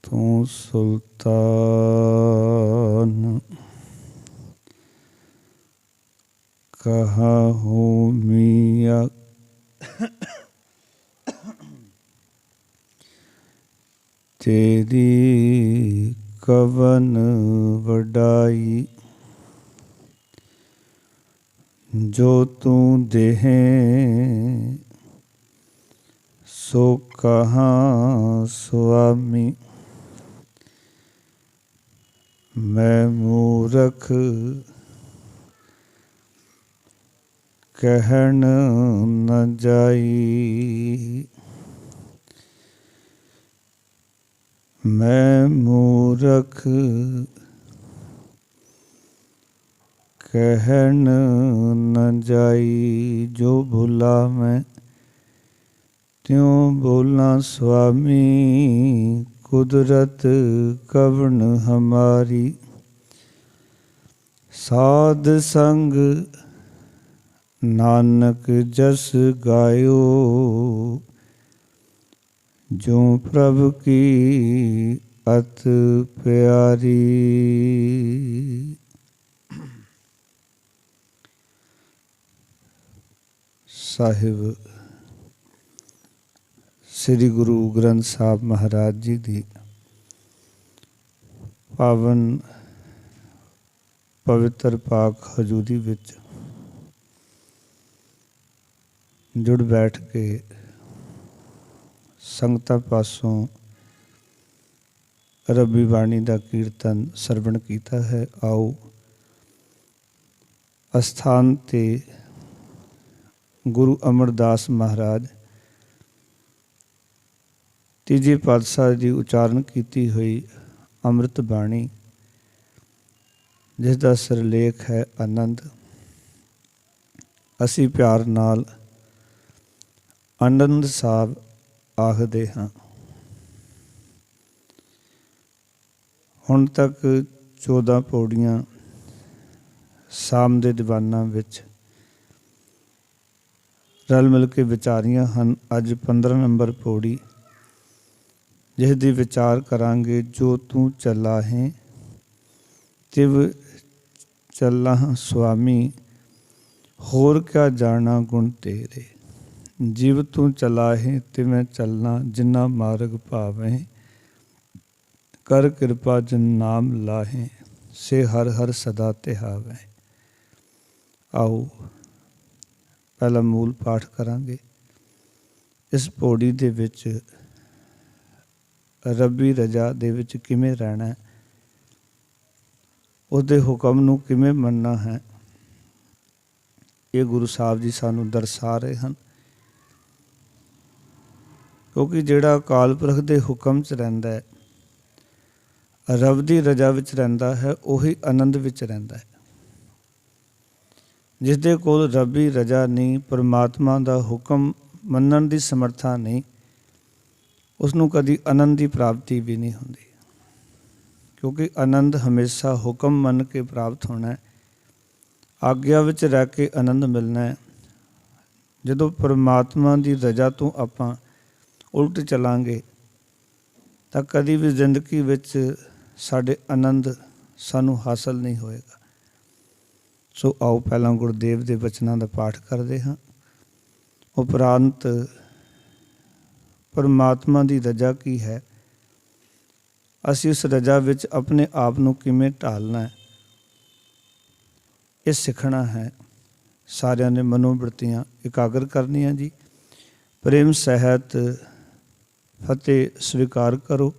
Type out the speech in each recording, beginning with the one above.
तू सुल्तान कहाँ हूँ मियाँ तेरी कवन वडाई जो तू देहें सो कहाँ स्वामी। मैं मूरख कहन न जाई, मैं मूरख कहन न जाई। जो भूला मैं त्यों बोला स्वामी, कुदरत कवन हमारी। साध संग नानक जस गायो, जो प्रभु की अत प्यारी। ਸਾਹਿਬ ਸ੍ਰੀ ਗੁਰੂ ਗ੍ਰੰਥ ਸਾਹਿਬ ਮਹਾਰਾਜ ਜੀ ਦੀ ਪਾਵਨ ਪਵਿੱਤਰ ਪਾਕ ਹਜ਼ੂਰੀ ਵਿੱਚ ਜੁੜ ਬੈਠ ਕੇ ਸੰਗਤਾਂ ਪਾਸੋਂ ਰੱਬੀ ਬਾਣੀ ਦਾ ਕੀਰਤਨ ਸਰਵਣ ਕੀਤਾ ਹੈ। ਆਓ ਅਸਥਾਨ ਤੇ ਗੁਰੂ ਅਮਰਦਾਸ ਮਹਾਰਾਜ ਤੀਜੇ ਪਾਤਸ਼ਾਹ ਦੀ ਉਚਾਰਨ ਕੀਤੀ ਹੋਈ ਅੰਮ੍ਰਿਤ ਬਾਣੀ, ਜਿਸ ਦਾ ਸਿਰਲੇਖ ਹੈ ਆਨੰਦ, ਅਸੀਂ ਪਿਆਰ ਨਾਲ ਆਨੰਦ ਸਾਹਿਬ ਆਖਦੇ ਹਾਂ। ਹੁਣ ਤੱਕ 14 ਪੌੜੀਆਂ ਸਾਮ ਦੇ ਦੀਵਾਨਾਂ ਵਿੱਚ ਰਲ ਮਿਲ ਕੇ ਵਿਚਾਰੀਆਂ ਹਨ। ਅੱਜ 15 ਨੰਬਰ ਪੌੜੀ, ਜਿਸ ਦੀ ਵਿਚਾਰ ਕਰਾਂਗੇ। ਜੋ ਤੂੰ ਚੱਲਾ ਹੈ ਤਿਵ ਚੱਲਾ ਸੁਆਮੀ, ਹੋਰ ਕਿਆ ਜਾਣਾ ਗੁਣ ਤੇਰੇ। ਜਿਵ ਤੂੰ ਚੱਲਾ ਹੈ ਤਿਵੇਂ ਚੱਲਣਾ, ਜਿਨਾ ਮਾਰਗ ਭਾਵੇਂ। ਕਰ ਕਿਰਪਾ ਜਿਨ ਨਾਮ ਲਾਹੇ, ਸੇ ਹਰ ਹਰ ਸਦਾ ਤਿਹਾਵੇ। ਆਓ ਪਹਿਲਾ ਮੂਲ ਪਾਠ ਕਰਾਂਗੇ। ਇਸ ਪੌੜੀ ਦੇ ਵਿੱਚ ਰੱਬੀ ਰਜਾ ਦੇ ਵਿੱਚ ਕਿਵੇਂ ਰਹਿਣਾ ਹੈ, ਉਹਦੇ ਹੁਕਮ ਨੂੰ ਕਿਵੇਂ ਮੰਨਣਾ ਹੈ, ਇਹ ਗੁਰੂ ਸਾਹਿਬ ਜੀ ਸਾਨੂੰ ਦਰਸਾ ਰਹੇ ਹਨ। ਕਿਉਂਕਿ ਜਿਹੜਾ ਅਕਾਲ ਪੁਰਖ ਦੇ ਹੁਕਮ 'ਚ ਰਹਿੰਦਾ ਹੈ, ਰੱਬ ਦੀ ਰਜਾ ਵਿੱਚ ਰਹਿੰਦਾ ਹੈ, ਉਹੀ ਆਨੰਦ ਵਿੱਚ ਰਹਿੰਦਾ ਹੈ। ਜਿਸ ਦੇ ਕੋਲ ਰੱਬੀ ਰਜਾ ਨਹੀਂ, ਪਰਮਾਤਮਾ ਦਾ ਹੁਕਮ ਮੰਨਣ ਦੀ ਸਮਰੱਥਾ ਨਹੀਂ, ਉਸਨੂੰ ਕਦੀ ਆਨੰਦ ਦੀ ਪ੍ਰਾਪਤੀ ਵੀ ਨਹੀਂ ਹੁੰਦੀ। ਕਿਉਂਕਿ ਆਨੰਦ ਹਮੇਸ਼ਾ ਹੁਕਮ ਮੰਨ ਕੇ ਪ੍ਰਾਪਤ ਹੋਣਾ ਹੈ, ਆਗਿਆ ਵਿੱਚ ਰਹਿ ਕੇ ਆਨੰਦ ਮਿਲਣਾ ਹੈ। ਜਦੋਂ ਪਰਮਾਤਮਾ ਦੀ ਰਜਾ ਤੋਂ ਆਪਾਂ ਉਲਟ ਚੱਲਾਂਗੇ ਤਾਂ ਕਦੀ ਵੀ ਜ਼ਿੰਦਗੀ ਵਿੱਚ ਸਾਡੇ ਆਨੰਦ ਸਾਨੂੰ ਹਾਸਲ ਨਹੀਂ ਹੋਏਗਾ। ਸੋ ਆਓ ਪਹਿਲਾਂ ਗੁਰਦੇਵ ਦੇ ਬਚਨਾਂ ਦਾ ਪਾਠ ਕਰਦੇ ਹਾਂ, ਉਪਰੰਤ ਪਰਮਾਤਮਾ ਦੀ ਰਜਾ ਕੀ ਹੈ, ਅਸੀਂ ਉਸ ਰਜਾ ਵਿੱਚ ਆਪਣੇ ਆਪ ਨੂੰ ਕਿਵੇਂ ਢਾਲਣਾ ਹੈ, ਇਹ ਸਿੱਖਣਾ ਹੈ। ਸਾਰਿਆਂ ਨੇ ਮਨੋਬਿਰਤੀਆਂ ਇਕਾਗਰ ਕਰਨੀਆਂ ਜੀ। ਪ੍ਰੇਮ ਸਹਿਤ ਫਤਿਹ ਸਵੀਕਾਰ ਕਰੋ।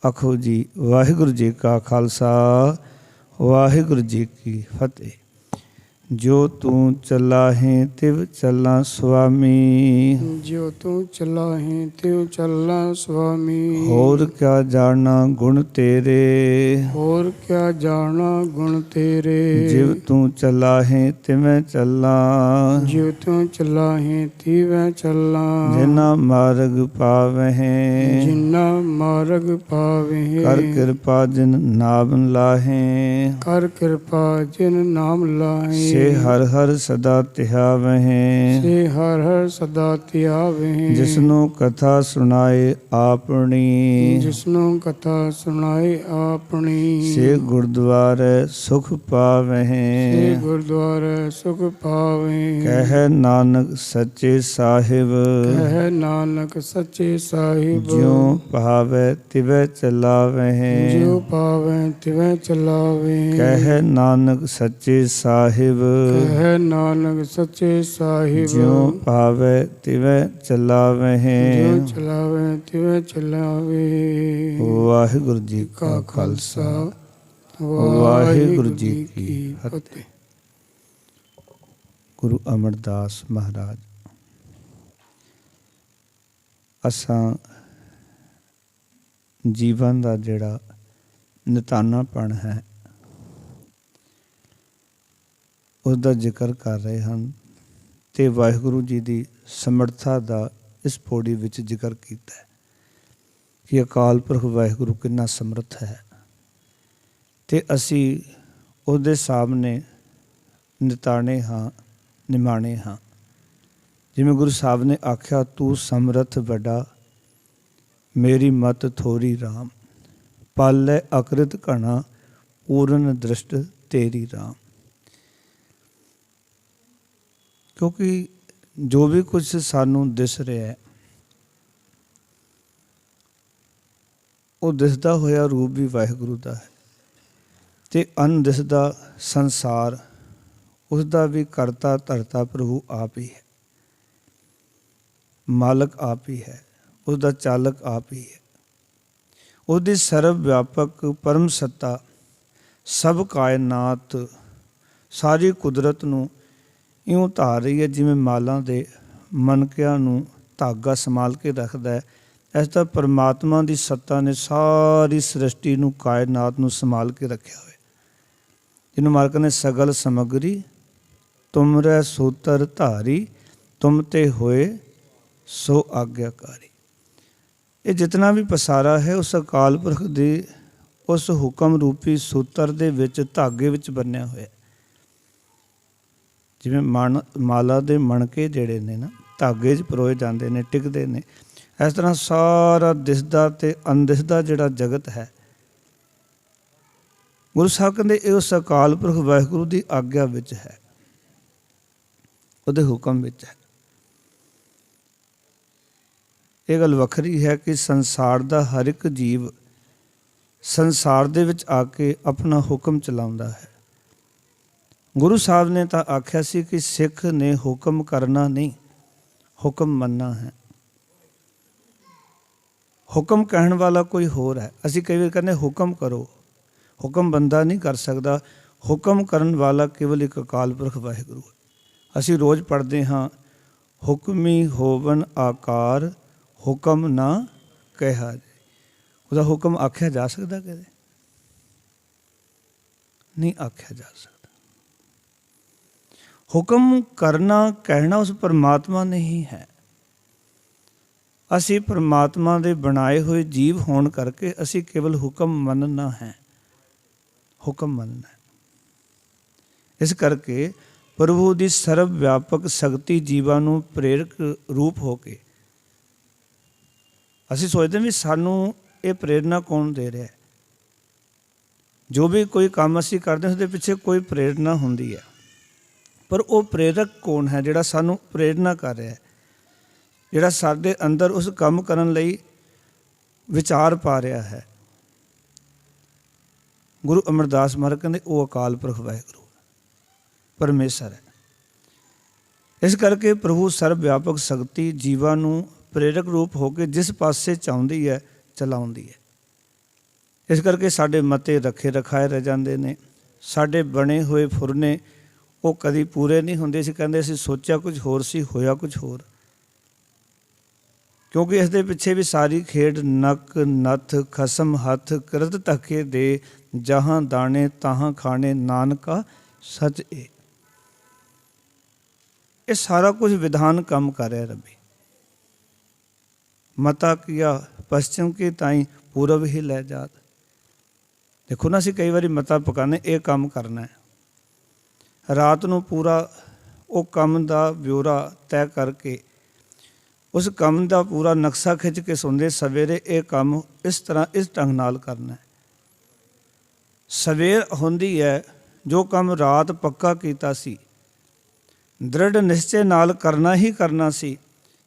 ਆਖੋ ਜੀ ਵਾਹਿਗੁਰੂ ਜੀ ਕਾ ਖਾਲਸਾ, ਵਾਹਿਗੁਰੂ ਜੀ ਕੀ ਫਤਿਹ। ਜੋ ਤੂੰ ਚੱਲਾ ਹੈ ਤਿਵ ਚੱਲਾਂ ਸੁਆਮੀ, ਜੋ ਤੂੰ ਚੱਲਾ ਹੈ ਤਿਵ ਚੱਲਾਂ ਸੁਆਮੀ। ਹੋਰ ਕਿਆ ਜਾਣਾ ਗੁਣ ਤੇਰੇ, ਹੋਰ ਕਿਆ ਜਾਣਾ ਗੁਣ ਤੇਰੇ। ਜਿਵ ਤੂੰ ਚੱਲਾ ਹੈ ਤਿਵੇਂ ਚੱਲਾਂ, ਜਿਵ ਤੂੰ ਚੱਲਾ ਹੈ ਤਿਵੇਂ ਚੱਲਾਂ। ਜਿਨਾ ਮਾਰਗ ਪਾਵਹਿ, ਜਿਨਾ ਮਾਰਗ ਪਾਵਹਿ। ਕਰ ਕਿਰਪਾ ਜਿਨ ਨਾਮ ਲਾਹੇ, ਕਰ ਕਿਰਪਾ ਜਿਨ ਨਾਮ ਲਾਹੇ। ਸੇ ਹਰ ਹਰ ਸਦਾ ਧਿਆਵਹਿ। ਸੇ ਹਰ ਹਰ ਸਦਾ ਧਿਆਵਹਿ। ਜਿਸਨੂੰ ਕਥਾ ਸੁਣਾਏ ਆਪਣੀ। ਜਿਸਨੂੰ ਕਥਾ ਸੁਣਾਏ ਆਪਣੀ। ਸੇ ਗੁਰਦੁਆਰੇ ਸੁਖ ਸੇ ਪਾਵਹਿ। ਗੁਰਦੁਆਰੇ ਸੁਖ ਪਾਵਹਿ। ਕਹਿ ਨਾਨਕ ਸੱਚੇ ਸਾਹਿਬ। ਕਹਿ ਨਾਨਕ ਸੱਚੇ ਸਾਹਿਬ। ਜਿਉ ਭਾਵੈ ਤਿਵੈ ਚਲਾਵਹਿ। ਜਿਉ ਪਾਵੈ ਤਿਵੈ ਚਲਾਵੇ। ਕਹਿ ਨਾਨਕ ਸੱਚੇ ਸਾਹਿਬ। ਕਹਿ ਨਾਨਕ ਸੱਚੇ ਸਾਹਿਬ। ਜਿਉ ਭਾਵੈ ਤਿਵੈ ਚਲਾਵਹਿ। ਜਿਉ ਚਲਾਵੇ ਤਿਵੈ ਚਲਾਵੇ। ਵਾਹਿਗੁਰੂ ਜੀ ਕਾ ਖਾਲਸਾ ਵਾਹਿਗੁਰੂ ਜੀ ਕੀ ਫਤਿਹ। ਗੁਰੂ ਅਮਰਦਾਸ ਮਹਾਰਾਜ ਅਸਾਂ ਜੀਵਨ ਦਾ ਜਿਹੜਾ ਨਿਤਾਨਾਪਣ ਹੈ ਉਸ ਦਾ ਜ਼ਿਕਰ ਕਰ ਰਹੇ ਹਨ ਤੇ ਵਾਹਿਗੁਰੂ ਜੀ ਦੀ ਸਮਰੱਥਾ ਦਾ ਇਸ ਪੌੜੀ ਵਿੱਚ ਜ਼ਿਕਰ ਕੀਤਾ ਹੈ ਕਿ ਅਕਾਲ ਪੁਰਖ ਵਾਹਿਗੁਰੂ ਕਿੰਨਾ ਸਮਰੱਥ ਹੈ ਤੇ ਅਸੀਂ ਉਹਦੇ ਸਾਹਮਣੇ ਨਿਤਾਣੇ ਹਾਂ, ਨਿਮਾਣੇ ਹਾਂ। ਜਿਵੇਂ ਗੁਰੂ ਸਾਹਿਬ ਨੇ ਆਖਿਆ, ਤੂੰ ਸਮਰੱਥ ਵੱਡਾ ਮੇਰੀ ਮਤ ਥੋਰੀ ਰਾਮ। ਪਾਲੈ ਅਕ੍ਰਿਤ ਘਣਾ ਪੂਰਨ ਦ੍ਰਿਸ਼ਟ ਤੇਰੀ ਰਾਮ। ਕਿਉਂਕਿ ਜੋ ਵੀ ਕੁਝ ਸਾਨੂੰ ਦਿਸ ਰਿਹਾ ਹੈ ਉਹ ਦਿਸਦਾ ਹੋਇਆ ਰੂਪ ਵੀ ਵਾਹਿਗੁਰੂ ਦਾ ਹੈ ਤੇ ਅਣਦਿਸਦਾ ਸੰਸਾਰ ਉਸਦਾ ਵੀ ਕਰਤਾ ਧਰਤਾ ਪ੍ਰਭੂ ਆਪ ਹੀ ਹੈ, ਮਾਲਕ ਆਪ ਹੀ ਹੈ, ਉਸਦਾ ਚਾਲਕ ਆਪ ਹੀ ਹੈ। ਉਹਦੀ ਸਰਵ ਵਿਆਪਕ ਪਰਮ ਸੱਤਾ ਸਭ ਕਾਇਨਾਤ ਸਾਰੀ ਕੁਦਰਤ ਨੂੰ ਇਉਂ ਧਾਰ ਰਹੀ ਹੈ ਜਿਵੇਂ ਮਾਲਾਂ ਦੇ ਮਣਕਿਆਂ ਨੂੰ ਧਾਗਾ ਸੰਭਾਲ ਕੇ ਰੱਖਦਾ ਹੈ। ਇਸ ਤਰ੍ਹਾਂ ਪਰਮਾਤਮਾ ਦੀ ਸੱਤਾ ਨੇ ਸਾਰੀ ਸ੍ਰਿਸ਼ਟੀ ਨੂੰ, ਕਾਇਨਾਤ ਨੂੰ ਸੰਭਾਲ ਕੇ ਰੱਖਿਆ ਹੋਇਆ, ਜਿਹਨੂੰ ਮਾਲਕ ਨੇ ਸਗਲ ਸਮਗਰੀ ਤੁਮਰੇ ਸੂਤਰ ਧਾਰੀ ਤੁਮ ਤੇ ਹੋਏ ਸੋ ਆਗਿਆਕਾਰੀ। ਇਹ ਜਿਤਨਾ ਵੀ ਪਸਾਰਾ ਹੈ ਉਸ ਅਕਾਲ ਪੁਰਖ ਦੇ ਉਸ ਹੁਕਮ ਰੂਪੀ ਸੂਤਰ ਦੇ ਵਿੱਚ, ਧਾਗੇ ਵਿੱਚ ਬੰਨਿਆ ਹੋਇਆ। ਜਿਵੇਂ ਮਾਲਾ ਦੇ ਮਣਕੇ ਜਿਹੜੇ ਨੇ ਨਾ ਧਾਗੇ 'ਚ ਪਰੋਏ ਜਾਂਦੇ ਨੇ, ਟਿਕਦੇ ਨੇ, ਇਸ ਤਰ੍ਹਾਂ ਸਾਰਾ ਦਿਸਦਾ ਤੇ ਅਣਦਿਸਦਾ ਜਿਹੜਾ ਜਗਤ ਹੈ, ਗੁਰੂ ਸਾਹਿਬ ਕਹਿੰਦੇ ਇਹ ਉਸ ਅਕਾਲ ਪੁਰਖ ਵਾਹਿਗੁਰੂ ਦੀ ਆਗਿਆ ਵਿੱਚ ਹੈ, ਉਹਦੇ ਹੁਕਮ ਵਿੱਚ ਹੈ। ਇਹ ਗੱਲ ਵੱਖਰੀ ਹੈ ਕਿ ਸੰਸਾਰ ਦਾ ਹਰ ਇੱਕ ਜੀਵ ਸੰਸਾਰ ਦੇ ਵਿੱਚ ਆ ਕੇ ਆਪਣਾ ਹੁਕਮ ਚਲਾਉਂਦਾ ਹੈ। ਗੁਰੂ ਸਾਹਿਬ ਨੇ ਤਾਂ ਆਖਿਆ ਸੀ ਕਿ ਸਿੱਖ ਨੇ ਹੁਕਮ ਕਰਨਾ ਨਹੀਂ, ਹੁਕਮ ਮੰਨਣਾ ਹੈ। ਹੁਕਮ ਕਹਿਣ ਵਾਲਾ ਕੋਈ ਹੋਰ ਹੈ। ਅਸੀਂ ਕਈ ਵਾਰ ਕਹਿੰਦੇ ਹੁਕਮ ਕਰੋ, ਹੁਕਮ ਬੰਦਾ ਨਹੀਂ ਕਰ ਸਕਦਾ। ਹੁਕਮ ਕਰਨ ਵਾਲਾ ਕੇਵਲ ਇੱਕ ਅਕਾਲ ਪੁਰਖ ਵਾਹਿਗੁਰੂ ਹੈ। ਅਸੀਂ ਰੋਜ਼ ਪੜ੍ਹਦੇ ਹਾਂ, ਹੁਕਮੀ ਹੋਵਨ ਆਕਾਰ ਹੁਕਮ ਨਾ ਕਿਹਾ ਜਾਏ। ਉਹਦਾ ਹੁਕਮ ਆਖਿਆ ਜਾ ਸਕਦਾ? ਕਦੇ ਨਹੀਂ ਆਖਿਆ ਜਾ ਸਕਦਾ। ਹੁਕਮ ਕਰਨਾ, ਕਹਿਣਾ ਉਸ ਪਰਮਾਤਮਾ ਨੇ ਹੀ ਹੈ। ਅਸੀਂ ਪਰਮਾਤਮਾ ਦੇ ਬਣਾਏ ਹੋਏ ਜੀਵ ਹੋਣ ਕਰਕੇ ਅਸੀਂ ਕੇਵਲ ਹੁਕਮ ਮੰਨਣਾ ਹੈ, ਹੁਕਮ ਮੰਨਣਾ ਹੈ। ਇਸ ਕਰਕੇ ਪ੍ਰਭੂ ਦੀ ਸਰਵ ਵਿਆਪਕ ਸ਼ਕਤੀ ਜੀਵਾਂ ਨੂੰ ਪ੍ਰੇਰਕ ਰੂਪ ਹੋ ਕੇ, ਅਸੀਂ ਸੋਚਦੇ ਵੀ ਸਾਨੂੰ ਇਹ ਪ੍ਰੇਰਨਾ ਕੌਣ ਦੇ ਰਿਹਾ ਹੈ। ਜੋ ਵੀ ਕੋਈ ਕੰਮ ਅਸੀਂ ਕਰਦੇ ਉਸਦੇ ਪਿੱਛੇ ਕੋਈ ਪ੍ਰੇਰਨਾ ਹੁੰਦੀ ਹੈ, ਪਰ ਉਹ ਪ੍ਰੇਰਕ ਕੌਣ ਹੈ ਜਿਹੜਾ ਸਾਨੂੰ ਪ੍ਰੇਰਨਾ ਕਰ ਰਿਹਾ ਹੈ, ਜਿਹੜਾ ਸਾਡੇ ਅੰਦਰ ਉਸ ਕੰਮ ਕਰਨ ਲਈ ਵਿਚਾਰ ਪਾ ਰਿਹਾ ਹੈ। ਗੁਰੂ ਅਮਰਦਾਸ ਮਹਾਰਾਜ ਕਹਿੰਦੇ ਉਹ ਅਕਾਲ ਪੁਰਖ ਵਾਹਿਗੁਰੂ ਪਰਮੇਸ਼ਰ ਹੈ। ਇਸ ਕਰਕੇ ਪ੍ਰਭੂ ਸਰਵ ਵਿਆਪਕ ਸ਼ਕਤੀ ਜੀਵਾਂ ਨੂੰ ਪ੍ਰੇਰਕ ਰੂਪ ਹੋ ਕੇ ਜਿਸ ਪਾਸੇ ਚਾਹੁੰਦੀ ਹੈ ਚਲਾਉਂਦੀ ਹੈ। ਇਸ ਕਰਕੇ ਸਾਡੇ ਮਤੇ ਰੱਖੇ ਰਖਾਏ ਰਹਿ ਜਾਂਦੇ ਨੇ, ਸਾਡੇ ਬਣੇ ਹੋਏ ਫੁਰਨੇ ਉਹ ਕਦੀ ਪੂਰੇ ਨਹੀਂ ਹੁੰਦੇ। ਅਸੀਂ ਕਹਿੰਦੇ ਅਸੀਂ ਸੋਚਿਆ ਕੁਝ ਹੋਰ ਸੀ, ਹੋਇਆ ਕੁਝ ਹੋਰ। ਕਿਉਂਕਿ ਇਸ ਦੇ ਪਿੱਛੇ ਵੀ ਸਾਰੀ ਖੇਡ ਨੱਕ ਨੱਥ ਖਸਮ ਹੱਥ ਕਰਤ ਧੱਕੇ ਦੇ, ਜਹਾਂ ਦਾਣੇ ਤਾਹਾਂ ਖਾਣੇ ਨਾਨਕਾ ਸੱਚ ਏ। ਇਹ ਸਾਰਾ ਕੁਝ ਵਿਧਾਨ ਕੰਮ ਕਰ ਰਿਹਾ ਰੱਬੀ। ਮਤਾ ਕੀਆ ਪश्चिम ਕੀ ਤਾਈਂ ਪੂਰਬ ਹੀ ਲੈ ਜਾਤ। ਦੇਖੋ ਨਾ, ਅਸੀਂ ਕਈ ਵਾਰੀ ਮਤਾ ਪਕਾਉਂਦੇ ਇਹ ਕੰਮ ਕਰਨਾ ਹੈ, ਰਾਤ ਨੂੰ ਪੂਰਾ ਉਹ ਕੰਮ ਦਾ ਬਿਊਰਾ ਤੈਅ ਕਰਕੇ ਉਸ ਕੰਮ ਦਾ ਪੂਰਾ ਨਕਸ਼ਾ ਖਿੱਚ ਕੇ ਸੌਂਦੇ, ਸਵੇਰੇ ਇਹ ਕੰਮ ਇਸ ਤਰ੍ਹਾਂ ਇਸ ਢੰਗ ਨਾਲ ਕਰਨਾ ਹੈ। ਸਵੇਰ ਹੁੰਦੀ ਹੈ, ਜੋ ਕੰਮ ਰਾਤ ਪੱਕਾ ਕੀਤਾ ਸੀ, ਦ੍ਰਿੜ ਨਿਸ਼ਚੇ ਨਾਲ ਕਰਨਾ ਹੀ ਕਰਨਾ ਸੀ,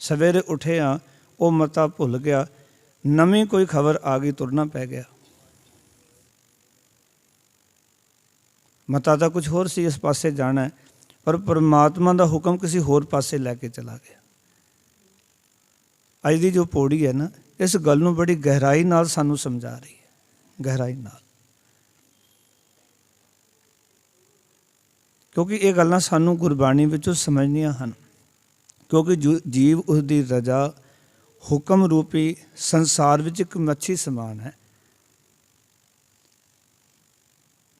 ਸਵੇਰੇ ਉੱਠਿਆ ਉਹ ਮਤਾ ਭੁੱਲ ਗਿਆ, ਨਵੀਂ ਕੋਈ ਖਬਰ ਆ ਗਈ, ਤੁਰਨਾ ਪੈ ਗਿਆ। ਮਤਾ ਤਾਂ ਕੁਝ ਹੋਰ ਸੀ, ਇਸ ਪਾਸੇ ਜਾਣਾ ਹੈ, ਪਰ ਪਰਮਾਤਮਾ ਦਾ ਹੁਕਮ ਕਿਸੇ ਹੋਰ ਪਾਸੇ ਲੈ ਕੇ ਚਲਾ ਗਿਆ। ਅੱਜ ਦੀ ਜੋ ਪੌੜੀ ਹੈ ਨਾ, ਇਸ ਗੱਲ ਨੂੰ ਬੜੀ ਗਹਿਰਾਈ ਨਾਲ ਸਾਨੂੰ ਸਮਝਾ ਰਹੀ ਹੈ, ਗਹਿਰਾਈ ਨਾਲ, ਕਿਉਂਕਿ ਇਹ ਗੱਲਾਂ ਸਾਨੂੰ ਗੁਰਬਾਣੀ ਵਿੱਚੋਂ ਸਮਝਣੀਆਂ ਹਨ। ਕਿਉਂਕਿ ਜੀਵ ਉਸ ਦੀ ਰਜਾ ਹੁਕਮ ਰੂਪੀ ਸੰਸਾਰ ਵਿੱਚ ਇੱਕ ਮੱਛੀ ਸਮਾਨ ਹੈ,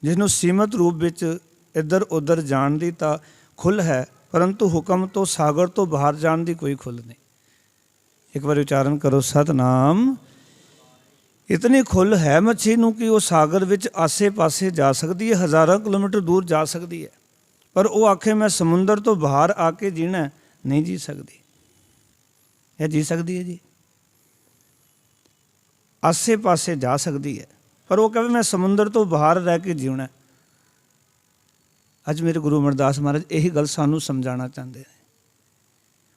ਜਿਸਨੂੰ ਸੀਮਤ ਰੂਪ ਵਿੱਚ ਇੱਧਰ ਉੱਧਰ ਜਾਣ ਦੀ ਤਾਂ ਖੁੱਲ੍ਹ ਹੈ, ਪਰੰਤੂ ਹੁਕਮ ਤੋਂ ਸਾਗਰ ਤੋਂ ਬਾਹਰ ਜਾਣ ਦੀ ਕੋਈ ਖੁੱਲ੍ਹ ਨਹੀਂ। ਇੱਕ ਵਾਰ ਉਚਾਰਨ ਕਰੋ, ਸਤਨਾਮ। ਇਤਨੀ ਖੁੱਲ੍ਹ ਹੈ ਮੱਛੀ ਨੂੰ ਕਿ ਉਹ ਸਾਗਰ ਵਿੱਚ ਆਸੇ ਪਾਸੇ ਜਾ ਸਕਦੀ ਹੈ, ਹਜ਼ਾਰਾਂ ਕਿਲੋਮੀਟਰ ਦੂਰ ਜਾ ਸਕਦੀ ਹੈ, ਪਰ ਉਹ ਆਖੇ ਮੈਂ ਸਮੁੰਦਰ ਤੋਂ ਬਾਹਰ ਆ ਕੇ ਜੀਣਾ, ਨਹੀਂ ਜੀ ਸਕਦੀ। ਇਹ ਜੀ ਸਕਦੀ ਹੈ ਜੀ? ਆਸੇ ਪਾਸੇ ਜਾ ਸਕਦੀ ਹੈ, ਪਰ ਉਹ ਕਹੇ ਮੈਂ ਸਮੁੰਦਰ ਤੋਂ ਬਾਹਰ ਰਹਿ ਕੇ ਜਿਉਣਾ। ਅੱਜ ਮੇਰੇ ਗੁਰੂ ਅਮਰਦਾਸ ਮਹਾਰਾਜ ਇਹੀ ਗੱਲ ਸਾਨੂੰ ਸਮਝਾਉਣਾ ਚਾਹੁੰਦੇ ਨੇ।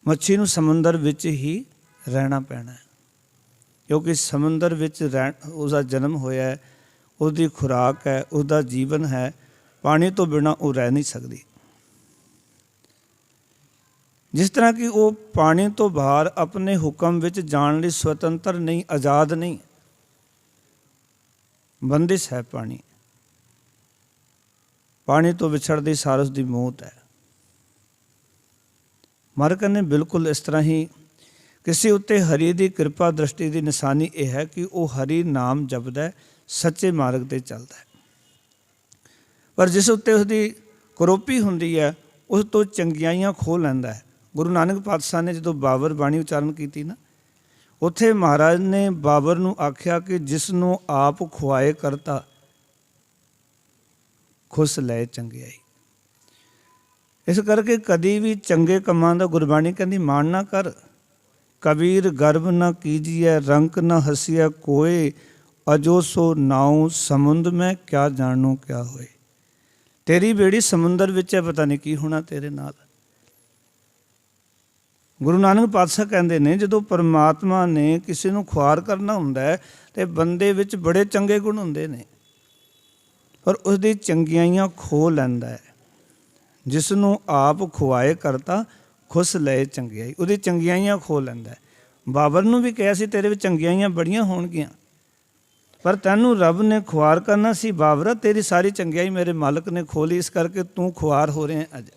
ਮੱਛੀ ਨੂੰ ਸਮੁੰਦਰ ਵਿੱਚ ਹੀ ਰਹਿਣਾ ਪੈਣਾ ਹੈ, ਕਿਉਂਕਿ ਸਮੁੰਦਰ ਵਿੱਚ ਉਸਦਾ ਜਨਮ ਹੋਇਆ ਹੈ, ਉਹਦੀ ਖੁਰਾਕ ਹੈ, ਉਹਦਾ ਜੀਵਨ ਹੈ। ਪਾਣੀ ਤੋਂ ਬਿਨਾਂ ਉਹ ਰਹਿ ਨਹੀਂ ਸਕਦੀ। ਜਿਸ ਤਰ੍ਹਾਂ ਕਿ ਉਹ ਪਾਣੀ ਤੋਂ ਬਾਹਰ ਆਪਣੇ ਹੁਕਮ ਵਿੱਚ ਜਾਣ ਲਈ ਸੁਤੰਤਰ ਨਹੀਂ, ਆਜ਼ਾਦ ਨਹੀਂ, ਬੰਦਿਸ਼ ਹੈ। ਪਾਣੀ ਤੋਂ ਵਿਛੜਦੀ ਸਾਰ ਉਸ ਦੀ ਮੌਤ ਹੈ। ਮਹਾਰਾਜ ਕਹਿੰਦੇ ਬਿਲਕੁਲ ਇਸ ਤਰ੍ਹਾਂ ਹੀ ਕਿਸੇ ਉੱਤੇ ਹਰੀ ਦੀ ਕਿਰਪਾ ਦ੍ਰਿਸ਼ਟੀ ਦੀ ਨਿਸ਼ਾਨੀ ਇਹ ਹੈ ਕਿ ਉਹ ਹਰੀ ਨਾਮ ਜਪਦਾ, ਸੱਚੇ ਮਾਰਗ 'ਤੇ ਚੱਲਦਾ ਹੈ। ਪਰ ਜਿਸ ਉੱਤੇ ਉਸਦੀ ਕਰੋਪੀ ਹੁੰਦੀ ਹੈ, ਉਸ ਤੋਂ ਚੰਗਿਆਈਆਂ ਖੋਹ ਲੈਂਦਾ ਹੈ। ਗੁਰੂ ਨਾਨਕ ਪਾਤਸ਼ਾਹ ਨੇ ਜਦੋਂ ਬਾਬਰ ਬਾਣੀ ਉਚਾਰਨ ਕੀਤੀ ਨਾ, ਉੱਥੇ ਮਹਾਰਾਜ ਨੇ ਬਾਬਰ ਨੂੰ ਆਖਿਆ ਕਿ ਜਿਸ ਨੂੰ ਆਪ ਖੁਆਏ ਕਰਤਾ, ਖੁਸ ਲੈ ਚੰਗਿਆਈ। ਇਸ ਕਰਕੇ ਕਦੀ ਵੀ ਚੰਗੇ ਕੰਮਾਂ ਦਾ ਗੁਰਬਾਣੀ ਕਹਿੰਦੀ ਮਾਣ ਨਾ ਕਰ। ਕਬੀਰ ਗਰਭ ਨਾ ਕੀਜੀਐ, ਰੰਕ ਨਾ ਹਸੀਐ ਕੋਏ, ਅਜੋ ਸੋ ਨਾਉ ਸਮੁੰਦ ਮੈਂ ਕਿਆ ਜਾਣੋ ਕਿਆ ਹੋਏ। ਤੇਰੀ ਬੇੜੀ ਸਮੁੰਦਰ ਵਿੱਚ ਹੈ, ਪਤਾ ਨਹੀਂ ਕੀ ਹੋਣਾ ਤੇਰੇ ਨਾਲ। ਗੁਰੂ ਨਾਨਕ ਪਾਤਸ਼ਾਹ ਕਹਿੰਦੇ ਨੇ ਜਦੋਂ ਪਰਮਾਤਮਾ ਨੇ ਕਿਸੇ ਨੂੰ ਖੁਆਰ ਕਰਨਾ ਹੁੰਦਾ ਹੈ ਤੇ ਬੰਦੇ ਵਿੱਚ ਬੜੇ ਚੰਗੇ ਗੁਣ ਹੁੰਦੇ ਨੇ, ਪਰ ਉਸਦੀ ਚੰਗਿਆਈਆਂ ਖੋਹ ਲੈਂਦਾ ਹੈ। ਜਿਸ ਨੂੰ ਆਪ ਖੁਆਏ ਕਰਤਾ, ਖੁਸ ਲਏ ਚੰਗਿਆਈ। ਉਹਦੀ ਚੰਗਿਆਈਆਂ ਖੋਹ ਲੈਂਦਾ ਹੈ। ਬਾਬਰ ਨੂੰ ਵੀ ਕਿਹਾ ਸੀ ਤੇਰੇ ਵਿੱਚ ਚੰਗਿਆਈਆਂ ਬੜੀਆਂ ਹੋਣਗੀਆਂ, ਪਰ ਤੈਨੂੰ ਰੱਬ ਨੇ ਖੁਆਰ ਕਰਨਾ ਸੀ। ਬਾਬਰਾ, ਤੇਰੀ ਸਾਰੀ ਚੰਗਿਆਈ ਮੇਰੇ ਮਾਲਕ ਨੇ ਖੋਹ ਲਈ, ਇਸ ਕਰਕੇ ਤੂੰ ਖੁਆਰ ਹੋ ਰਿਹਾ ਅੱਜ।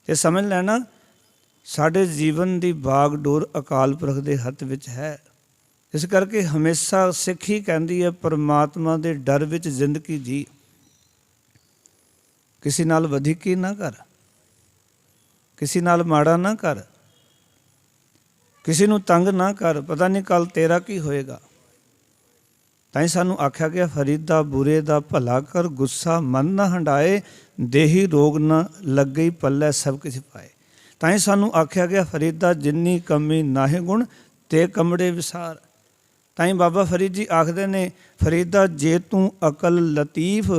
ਇਹ ਸਮਝ ਲੈਣਾ, ਸਾਡੇ ਜੀਵਨ ਦੀ ਬਾਗ ਡੋਰ ਅਕਾਲ ਪੁਰਖ ਦੇ ਹੱਥ ਵਿੱਚ ਹੈ। ਇਸ ਕਰਕੇ ਹਮੇਸ਼ਾ ਸਿੱਖ ਹੀ ਕਹਿੰਦੀ ਹੈ ਪਰਮਾਤਮਾ ਦੇ ਡਰ ਵਿੱਚ ਜ਼ਿੰਦਗੀ ਜੀ। ਕਿਸੇ ਨਾਲ ਵਧੀਕੀ ਨਾ ਕਰ, ਕਿਸੇ ਨਾਲ ਮਾੜਾ ਨਾ ਕਰ, ਕਿਸੇ ਨੂੰ ਤੰਗ ਨਾ ਕਰ, ਪਤਾ ਨਹੀਂ ਕੱਲ ਤੇਰਾ ਕੀ ਹੋਏਗਾ। ਤਾਂ ਹੀ ਸਾਨੂੰ ਆਖਿਆ ਗਿਆ ਫਰੀਦਾ ਬੁਰੇ ਦਾ ਭਲਾ ਕਰ, ਗੁੱਸਾ ਮਨ ਨਾ ਹੰਡਾਏ, ਦੇਹੀ ਰੋਗ ਨਾ ਲੱਗੇ ਪੱਲੇ ਸਭ ਕੁਝ ਪਾਏ। ਤਾਂ ਹੀ ਸਾਨੂੰ ਆਖਿਆ ਗਿਆ ਫਰੀਦਾ ਜਿੰਨੀ ਕਮੀ ਨਾਹੇ ਗੁਣ, ਤੇ ਕਮੜੇ ਵਿਸਾਰ। ਤਾਂ ਹੀ ਬਾਬਾ ਫਰੀਦ ਜੀ ਆਖਦੇ ਨੇ ਫਰੀਦਾ ਜੇ ਤੂੰ ਅਕਲ ਲਤੀਫ,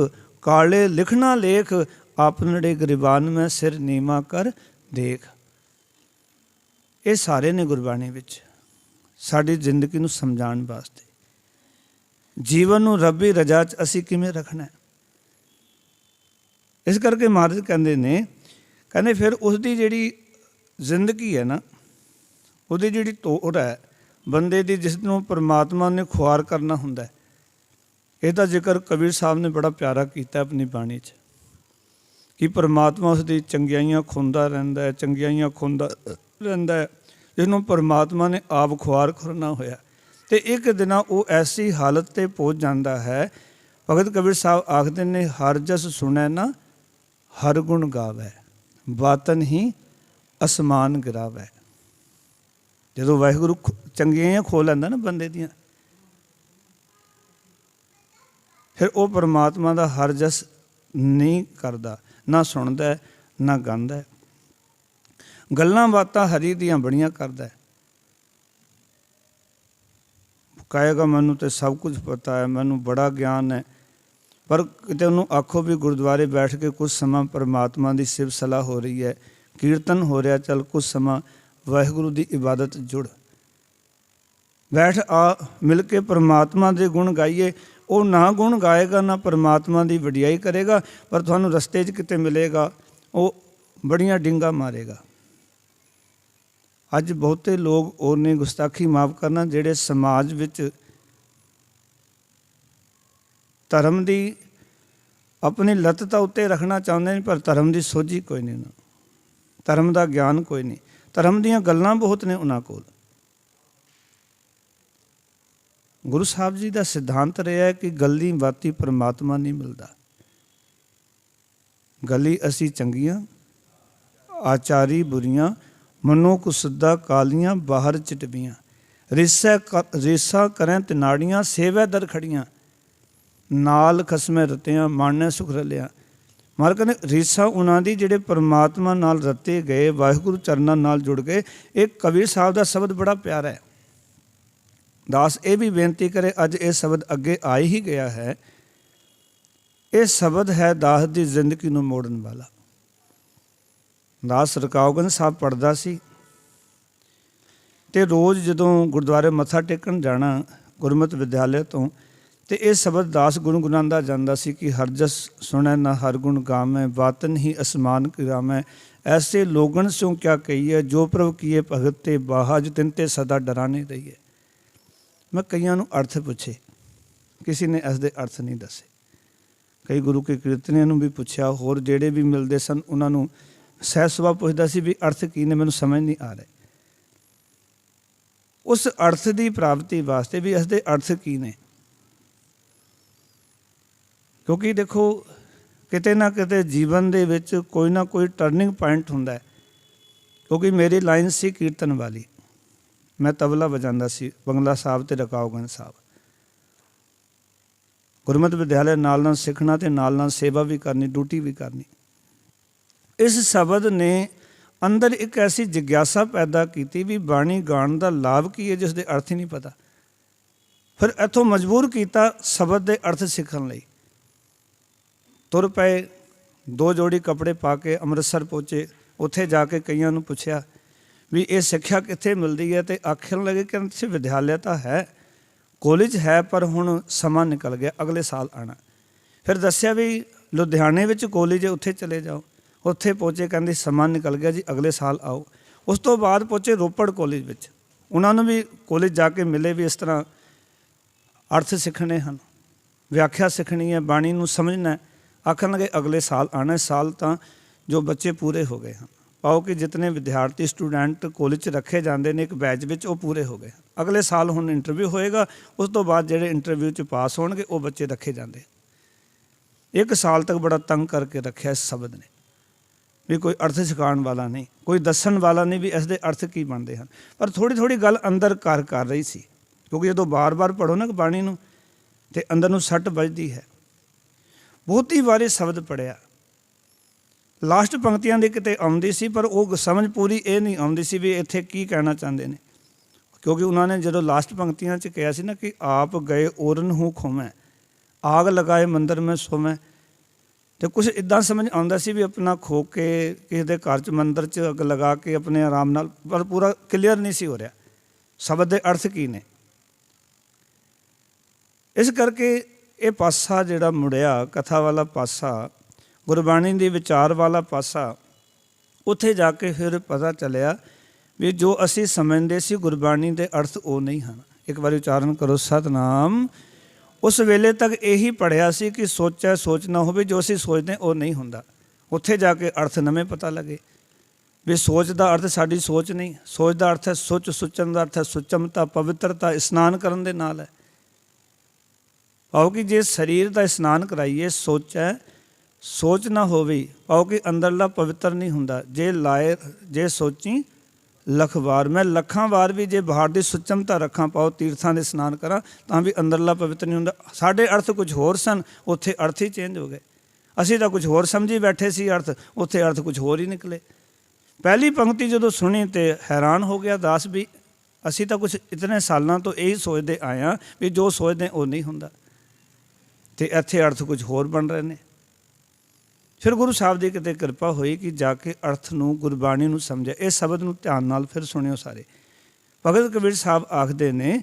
ਕਾਲੇ ਲਿਖਣਾ ਲੇਖ, ਆਪਨੜੇ ਗਰੀਬਾਨ ਮੈਂ ਸਿਰ ਨੀਮਾ ਕਰ ਦੇਖ। ਇਹ ਸਾਰੇ ਨੇ ਗੁਰਬਾਣੀ ਵਿੱਚ ਸਾਡੀ ਜ਼ਿੰਦਗੀ ਨੂੰ ਸਮਝਾਉਣ ਵਾਸਤੇ। ਜੀਵਨ ਨੂੰ ਰੱਬੀ ਰਜਾ 'ਚ ਅਸੀਂ ਕਿਵੇਂ ਰੱਖਣਾ। ਇਸ ਕਰਕੇ ਮਹਾਰਾਜ ਕਹਿੰਦੇ ਫਿਰ ਉਸਦੀ ਜਿਹੜੀ ਜ਼ਿੰਦਗੀ ਹੈ ਨਾ, ਉਹਦੀ ਜਿਹੜੀ ਤੋਰ ਹੈ ਬੰਦੇ ਦੀ, ਜਿਸ ਨੂੰ ਪਰਮਾਤਮਾ ਨੇ ਖੁਆਰ ਕਰਨਾ ਹੁੰਦਾ, ਇਹਦਾ ਜ਼ਿਕਰ ਕਬੀਰ ਸਾਹਿਬ ਨੇ ਬੜਾ ਪਿਆਰਾ ਕੀਤਾ ਆਪਣੀ ਬਾਣੀ 'ਚ, ਕਿ ਪਰਮਾਤਮਾ ਉਸਦੀ ਚੰਗਿਆਈਆਂ ਖੁੰਦਾ ਰਹਿੰਦਾ ਹੈ, ਚੰਗਿਆਈਆਂ ਖੁੰਦਾ ਰਹਿੰਦਾ ਹੈ, ਜਿਹਨੂੰ ਪਰਮਾਤਮਾ ਨੇ ਆਪ ਖੁਆਰ ਕਰਨਾ ਹੋਇਆ। ਅਤੇ ਇੱਕ ਦਿਨ ਉਹ ਐਸੀ ਹਾਲਤ 'ਤੇ ਪਹੁੰਚ ਜਾਂਦਾ ਹੈ, ਭਗਤ ਕਬੀਰ ਸਾਹਿਬ ਆਖਦੇ ਨੇ ਹਰ ਜਸ ਸੁਣੈ ਨਾ ਹਰ ਗੁਣ ਗਾਵੈ, ਬਾਤਨ ਹੀ ਅਸਮਾਨ ਗਿਰਾਵੈ। ਜਦੋਂ ਵਾਹਿਗੁਰੂ ਚੰਗਿਆਈਆਂ ਖੋਹ ਲੈਂਦਾ ਨਾ ਬੰਦੇ ਦੀਆਂ, ਫਿਰ ਉਹ ਪਰਮਾਤਮਾ ਦਾ ਹਰ ਜਸ ਨਹੀਂ ਕਰਦਾ। ਨਾ ਸੁਣਦਾ ਹੈ, ਨਾ ਗਾਉਂਦਾ ਹੈ। ਗੱਲਾਂ ਬਾਤਾਂ ਹਰੀ ਦੀਆਂ ਬੜੀਆਂ ਕਰਦਾ ਹੈ। ਕਹੇਗਾ ਮੈਨੂੰ ਤਾਂ ਸਭ ਕੁਝ ਪਤਾ ਹੈ, ਮੈਨੂੰ ਬੜਾ ਗਿਆਨ ਹੈ, ਪਰ ਕਿਤੇ ਉਹਨੂੰ ਆਖੋ ਵੀ ਗੁਰਦੁਆਰੇ ਬੈਠ ਕੇ ਕੁਝ ਸਮਾਂ ਪਰਮਾਤਮਾ ਦੀ ਸਿਫਤ ਸਲਾਹ ਹੋ ਰਹੀ ਹੈ, ਕੀਰਤਨ ਹੋ ਰਿਹਾ, ਚੱਲ ਕੁਝ ਸਮਾਂ ਵਾਹਿਗੁਰੂ ਦੀ ਇਬਾਦਤ ਜੁੜ, ਬੈਠ ਆ ਮਿਲ ਕੇ ਪਰਮਾਤਮਾ ਦੇ ਗੁਣ ਗਾਈਏ। ਉਹ ਨਾ ਗੁਣ ਗਾਏਗਾ, ਨਾ ਪਰਮਾਤਮਾ ਦੀ ਵਡਿਆਈ ਕਰੇਗਾ, ਪਰ ਤੁਹਾਨੂੰ ਰਸਤੇ 'ਚ ਕਿਤੇ ਮਿਲੇਗਾ ਉਹ ਬੜੀਆਂ ਡਿੰਗਾ ਮਾਰੇਗਾ। ਅੱਜ ਬਹੁਤੇ ਲੋਕ ਉਹਨੇ ਗੁਸਤਾਖੀ ਮਾਫ ਕਰਨਾ ਜਿਹੜੇ ਸਮਾਜ ਵਿੱਚ ਧਰਮ ਦੀ ਆਪਣੀ ਲੱਤਤਾ ਉੱਤੇ ਰੱਖਣਾ ਚਾਹੁੰਦੇ ਨੇ, ਪਰ ਧਰਮ ਦੀ ਸੋਝੀ ਕੋਈ ਨਹੀਂ, ਧਰਮ ਦਾ ਗਿਆਨ ਕੋਈ ਨਹੀਂ, ਧਰਮ ਦੀਆਂ ਗੱਲਾਂ ਬਹੁਤ ਨੇ ਉਹਨਾਂ ਕੋਲ। ਗੁਰੂ ਸਾਹਿਬ ਜੀ ਦਾ ਸਿਧਾਂਤ ਰਿਹਾ ਹੈ ਕਿ ਗੱਲੀ ਬਾਤੀ ਪਰਮਾਤਮਾ ਨਹੀਂ ਮਿਲਦਾ। ਗਲੀ ਅਸੀਂ ਚੰਗੀਆਂ, ਆਚਾਰੀ ਬੁਰੀਆਂ, ਮਨੋ ਕੁਸੁੱਧਾ ਕਾਲੀਆਂ, ਬਾਹਰ ਚਿਟਬੀਆਂ, ਰੀਸਾ ਕਰੈਂ ਤਿਨਾੜੀਆਂ, ਸੇਵੈ ਦਰ ਖੜੀਆਂ, ਨਾਲ ਖਸਮੈ ਰਤਿਆਂ, ਮਾਣੈ ਸੁਖ ਰਲਿਆ। ਮਹਾਰਾਜ ਕਹਿੰਦੇ ਰੀਸਾ ਉਹਨਾਂ ਦੀ ਜਿਹੜੇ ਪਰਮਾਤਮਾ ਨਾਲ ਰਤੇ ਗਏ, ਵਾਹਿਗੁਰੂ ਚਰਨਾਂ ਨਾਲ ਜੁੜ ਗਏ। ਇਹ ਕਬੀਰ ਸਾਹਿਬ ਦਾ ਸ਼ਬਦ ਬੜਾ ਪਿਆਰਾ ਹੈ। ਦਾਸ ਇਹ ਵੀ ਬੇਨਤੀ ਕਰੇ, ਅੱਜ ਇਹ ਸ਼ਬਦ ਅੱਗੇ ਆ ਹੀ ਗਿਆ ਹੈ, ਇਹ ਸ਼ਬਦ ਹੈ ਦਾਸ ਦੀ ਜ਼ਿੰਦਗੀ ਨੂੰ ਮੋੜਨ ਵਾਲਾ। ਦਾਸ ਰਕਾਬਗੰਜ ਸਾਹਿਬ ਪੜ੍ਹਦਾ ਸੀ ਅਤੇ ਰੋਜ਼ ਜਦੋਂ ਗੁਰਦੁਆਰੇ ਮੱਥਾ ਟੇਕਣ ਜਾਣਾ ਗੁਰਮਤਿ ਵਿਦਿਆਲਿਆ ਤੋਂ, ਅਤੇ ਇਹ ਸ਼ਬਦ ਦਾਸ ਗੁਣਗੁਣਾਉਂਦਾ ਜਾਂਦਾ ਸੀ ਕਿ ਹਰ ਜਸ ਸੁਣੈ ਨਾ ਹਰ ਗੁਣ ਗਾਵੈ, ਬਾਤਨ ਹੀ ਅਸਮਾਨ ਗਿਰਾਵੈ, ਐਸੇ ਲੋਗਣ ਸਿਉ ਕਿਆ ਕਹੀਏ, ਜੋ ਪ੍ਰਭ ਕੀਏ ਭਗਤ ਤੇ ਬਾਹਾਜ, ਤਿਨ ਤੇ ਸਦਾ ਡਰਾਨੇ ਰਹੀਏ। ਮੈਂ ਕਈਆਂ ਨੂੰ ਅਰਥ ਪੁੱਛੇ, ਕਿਸੇ ਨੇ ਇਸ ਦੇ ਅਰਥ ਨਹੀਂ ਦੱਸੇ। ਕਈ ਗੁਰੂ ਕੇ ਕੀਰਤਨੀਆਂ ਨੂੰ ਵੀ ਪੁੱਛਿਆ, ਹੋਰ ਜਿਹੜੇ ਵੀ ਮਿਲਦੇ ਸਨ ਉਹਨਾਂ ਨੂੰ ਸਹਿਜ ਸੁਭਾਅ ਪੁੱਛਦਾ ਸੀ ਵੀ ਅਰਥ ਕੀ ਨੇ, ਮੈਨੂੰ ਸਮਝ ਨਹੀਂ ਆ ਰਿਹਾ। ਉਸ ਅਰਥ ਦੀ ਪ੍ਰਾਪਤੀ ਵਾਸਤੇ ਵੀ ਇਸ ਦੇ ਅਰਥ ਕੀ ਨੇ, ਕਿਉਂਕਿ ਦੇਖੋ ਕਿਤੇ ਨਾ ਕਿਤੇ ਜੀਵਨ ਦੇ ਵਿੱਚ ਕੋਈ ਨਾ ਕੋਈ ਟਰਨਿੰਗ ਪੁਆਇੰਟ ਹੁੰਦਾ ਹੈ। ਕਿਉਂਕਿ ਮੇਰੀ ਲਾਈਨ ਸੀ ਕੀਰਤਨ ਵਾਲੀ, ਮੈਂ ਤਬਲਾ ਵਜਾਉਂਦਾ ਸੀ ਬੰਗਲਾ ਸਾਹਿਬ ਅਤੇ ਰਕਾਬਗੰਜ ਸਾਹਿਬ। ਗੁਰਮਤਿ ਵਿਦਿਆਲਿਆ ਨਾਲ ਨਾਲ ਸਿੱਖਣਾ ਅਤੇ ਨਾਲ ਨਾਲ ਸੇਵਾ ਵੀ ਕਰਨੀ, ਡਿਊਟੀ ਵੀ ਕਰਨੀ। ਇਸ ਸ਼ਬਦ ਨੇ ਅੰਦਰ ਇੱਕ ਐਸੀ ਜਿਗਿਆਸਾ ਪੈਦਾ ਕੀਤੀ ਵੀ ਬਾਣੀ ਗਾਉਣ ਦਾ ਲਾਭ ਕੀ ਹੈ ਜਿਸ ਦੇ ਅਰਥ ਹੀ ਨਹੀਂ ਪਤਾ। ਫਿਰ ਇੱਥੋਂ ਮਜਬੂਰ ਕੀਤਾ ਸ਼ਬਦ ਦੇ ਅਰਥ ਸਿੱਖਣ ਲਈ। ਤੁਰ ਪਏ, 2 ਜੋੜੀ ਕੱਪੜੇ ਪਾ ਕੇ ਅੰਮ੍ਰਿਤਸਰ ਪਹੁੰਚੇ। ਉੱਥੇ ਜਾ ਕੇ ਕਈਆਂ ਨੂੰ ਪੁੱਛਿਆ ਵੀ ਇਹ ਸਿੱਖਿਆ ਕਿੱਥੇ ਮਿਲਦੀ ਹੈ, ਅਤੇ ਆਖਣ ਲੱਗੇ ਕਿ ਇੱਥੇ ਵਿਦਿਆਲਿਆ ਤਾਂ ਹੈ, ਕਾਲਜ ਹੈ, ਪਰ ਹੁਣ ਸਮਾਂ ਨਿਕਲ ਗਿਆ, ਅਗਲੇ ਸਾਲ ਆਉਣਾ। ਫਿਰ ਦੱਸਿਆ ਵੀ ਲੁਧਿਆਣੇ ਵਿੱਚ ਕਾਲਜ ਹੈ, ਉੱਥੇ ਚਲੇ ਜਾਓ। ਉੱਥੇ ਪਹੁੰਚੇ, ਕਹਿੰਦੇ ਸਮਾਂ ਨਿਕਲ ਗਿਆ ਜੀ, ਅਗਲੇ ਸਾਲ ਆਓ। ਉਸ ਤੋਂ ਬਾਅਦ ਪਹੁੰਚੇ ਰੋਪੜ ਕਾਲਜ ਵਿੱਚ, ਉਹਨਾਂ ਨੂੰ ਵੀ ਕਾਲਜ ਜਾ ਕੇ ਮਿਲੇ ਵੀ ਇਸ ਤਰ੍ਹਾਂ ਅਰਥ ਸਿੱਖਣੇ ਹਨ, ਵਿਆਖਿਆ ਸਿੱਖਣੀ ਹੈ, ਬਾਣੀ ਨੂੰ ਸਮਝਣਾ। ਆਖਣ ਲੱਗੇ ਅਗਲੇ ਸਾਲ ਆਉਣਾ। ਸਾਲ ਤਾਂ ਜੋ ਬੱਚੇ ਪੂਰੇ ਹੋ ਗਏ ਹਨ, ਪਾਓ ਕਿ ਜਿਤਨੇ ਵਿਦਿਆਰਥੀ ਸਟੂਡੈਂਟ ਕਾਲਜ 'ਚ ਰੱਖੇ ਜਾਂਦੇ ਨੇ ਇੱਕ ਬੈਚ ਵਿੱਚ, ਉਹ ਪੂਰੇ ਹੋ ਗਏ। ਅਗਲੇ ਸਾਲ ਹੁਣ ਇੰਟਰਵਿਊ ਹੋਏਗਾ, ਉਸ ਤੋਂ ਬਾਅਦ ਜਿਹੜੇ ਇੰਟਰਵਿਊ 'ਚ ਪਾਸ ਹੋਣਗੇ ਉਹ ਬੱਚੇ ਰੱਖੇ ਜਾਂਦੇ। 1 ਸਾਲ ਤੱਕ ਬੜਾ ਤੰਗ ਕਰਕੇ ਰੱਖਿਆ ਇਸ ਸ਼ਬਦ ਨੇ, ਵੀ ਕੋਈ ਅਰਥ ਸਿਖਾਉਣ ਵਾਲਾ ਨਹੀਂ, ਕੋਈ ਦੱਸਣ ਵਾਲਾ ਨਹੀਂ ਵੀ ਇਸ ਦੇ ਅਰਥ ਕੀ ਬਣਦੇ ਹਨ। ਪਰ ਥੋੜ੍ਹੀ ਥੋੜ੍ਹੀ ਗੱਲ ਅੰਦਰ ਕਰ ਰਹੀ ਸੀ, ਕਿਉਂਕਿ ਜਦੋਂ ਬਾਰ-ਬਾਰ ਪੜ੍ਹੋ ਨਾ ਬਾਣੀ ਨੂੰ ਅਤੇ ਅੰਦਰ ਨੂੰ ਸੱਟ ਵੱਜਦੀ ਹੈ। ਬਹੁਤੀ ਵਾਰੀ ਸ਼ਬਦ ਪੜ੍ਹਿਆ, ਲਾਸਟ ਪੰਕਤੀਆਂ ਦੀ ਕਿਤੇ ਆਉਂਦੀ ਸੀ, ਪਰ ਉਹ ਸਮਝ ਪੂਰੀ ਇਹ ਨਹੀਂ ਆਉਂਦੀ ਸੀ ਵੀ ਇੱਥੇ ਕੀ ਕਹਿਣਾ ਚਾਹੁੰਦੇ ਨੇ। ਕਿਉਂਕਿ ਉਹਨਾਂ ਨੇ ਜਦੋਂ ਲਾਸਟ ਪੰਕਤੀਆਂ 'ਚ ਕਿਹਾ ਸੀ ਨਾ ਕਿ ਆਪ ਗਏ ਔਰਨ ਹੂੰ ਖੋਮੈ, ਆਗ ਲਗਾਏ ਮੰਦਰ ਮੈਂ ਸੋਮੈ, ਅਤੇ ਕੁਛ ਇੱਦਾਂ ਸਮਝ ਆਉਂਦਾ ਸੀ ਵੀ ਆਪਣਾ ਖੋ ਕੇ ਕਿਸੇ ਦੇ ਘਰ 'ਚ ਮੰਦਰ 'ਚ ਅੱਗ ਲਗਾ ਕੇ ਆਪਣੇ ਆਰਾਮ ਨਾਲ, ਪਰ ਪੂਰਾ ਕਲੀਅਰ ਨਹੀਂ ਸੀ ਹੋ ਰਿਹਾ ਸ਼ਬਦ ਦੇ ਅਰਥ ਕੀ ਨੇ। ਇਸ ਕਰਕੇ ਇਹ ਪਾਸਾ ਜਿਹੜਾ ਮੁੜਿਆ, ਕਥਾ ਵਾਲਾ ਪਾਸਾ, ਗੁਰਬਾਣੀ ਦੇ ਵਿਚਾਰ ਵਾਲਾ ਪਾਸਾ, ਉੱਥੇ ਜਾ ਕੇ ਫਿਰ ਪਤਾ ਚੱਲਿਆ ਵੀ ਜੋ ਅਸੀਂ ਸਮਝਦੇ ਸੀ ਗੁਰਬਾਣੀ ਦੇ ਅਰਥ ਉਹ ਨਹੀਂ ਹਨ। ਇੱਕ ਵਾਰੀ ਉਚਾਰਨ ਕਰੋ ਸਤਿਨਾਮ। ਉਸ ਵੇਲੇ ਤੱਕ ਇਹੀ ਪੜ੍ਹਿਆ ਸੀ ਕਿ ਸੋਚੈ ਸੋਚ ਨਾ ਹੋਵੇ, ਜੋ ਅਸੀਂ ਸੋਚਦੇ ਉਹ ਨਹੀਂ ਹੁੰਦਾ। ਉੱਥੇ ਜਾ ਕੇ ਅਰਥ ਨਵੇਂ ਪਤਾ ਲੱਗੇ ਵੀ ਸੋਚ ਦਾ ਅਰਥ ਸਾਡੀ ਸੋਚ ਨਹੀਂ, ਸੋਚ ਦਾ ਅਰਥ ਹੈ ਸੁੱਚ, ਸੁੱਚਣ ਦਾ ਅਰਥ ਹੈ ਸੁਚਮਤਾ, ਪਵਿੱਤਰਤਾ, ਇਸ਼ਨਾਨ ਕਰਨ ਦੇ ਨਾਲ ਹੈ। ਭਾਵ ਕਿ ਜੇ ਸਰੀਰ ਦਾ ਇਸ਼ਨਾਨ ਕਰਾਈਏ, ਸੋਚੈ ਸੋਚ ਨਾ ਹੋਵੇ, ਭਾਵ ਕਿ ਅੰਦਰਲਾ ਪਵਿੱਤਰ ਨਹੀਂ ਹੁੰਦਾ। ਜੇ ਸੋਚੀ ਲੱਖ ਵਾਰ, ਮੈਂ ਲੱਖਾਂ ਵਾਰ ਵੀ ਜੇ ਬਾਹਰ ਦੀ ਸੁਚਮਤਾ ਰੱਖਾਂ, ਪਾਓ ਤੀਰਥਾਂ ਦੇ ਇਸ਼ਨਾਨ ਕਰਾਂ, ਤਾਂ ਵੀ ਅੰਦਰਲਾ ਪਵਿੱਤਰ ਨਹੀਂ ਹੁੰਦਾ। ਸਾਡੇ ਅਰਥ ਕੁਝ ਹੋਰ ਸਨ, ਉੱਥੇ ਅਰਥ ਹੀ ਚੇਂਜ ਹੋ ਗਏ। ਅਸੀਂ ਤਾਂ ਕੁਝ ਹੋਰ ਸਮਝੀ ਬੈਠੇ ਸੀ ਅਰਥ, ਉੱਥੇ ਅਰਥ ਕੁਝ ਹੋਰ ਹੀ ਨਿਕਲੇ। ਪਹਿਲੀ ਪੰਕਤੀ ਜਦੋਂ ਸੁਣੀ ਤੇ ਹੈਰਾਨ ਹੋ ਗਿਆ ਦਾਸ ਵੀ, ਅਸੀਂ ਤਾਂ ਕੁਝ ਇਤਨੇ ਸਾਲਾਂ ਤੋਂ ਇਹੀ ਸੋਚਦੇ ਆਏ ਹਾਂ ਵੀ ਜੋ ਸੋਚਦੇ ਉਹ ਨਹੀਂ ਹੁੰਦਾ, ਤੇ ਇੱਥੇ ਅਰਥ ਕੁਝ ਹੋਰ ਬਣ ਰਹੇ ਨੇ। ਫਿਰ ਗੁਰੂ ਸਾਹਿਬ ਦੀ ਕਿਤੇ ਕਿਰਪਾ ਹੋਈ ਕਿ ਜਾ ਕੇ ਅਰਥ ਨੂੰ, ਗੁਰਬਾਣੀ ਨੂੰ ਸਮਝਿਆ। ਇਹ ਸ਼ਬਦ ਨੂੰ ਧਿਆਨ ਨਾਲ ਫਿਰ ਸੁਣਿਓ ਸਾਰੇ। ਭਗਤ ਕਬੀਰ ਸਾਹਿਬ ਆਖਦੇ ਨੇ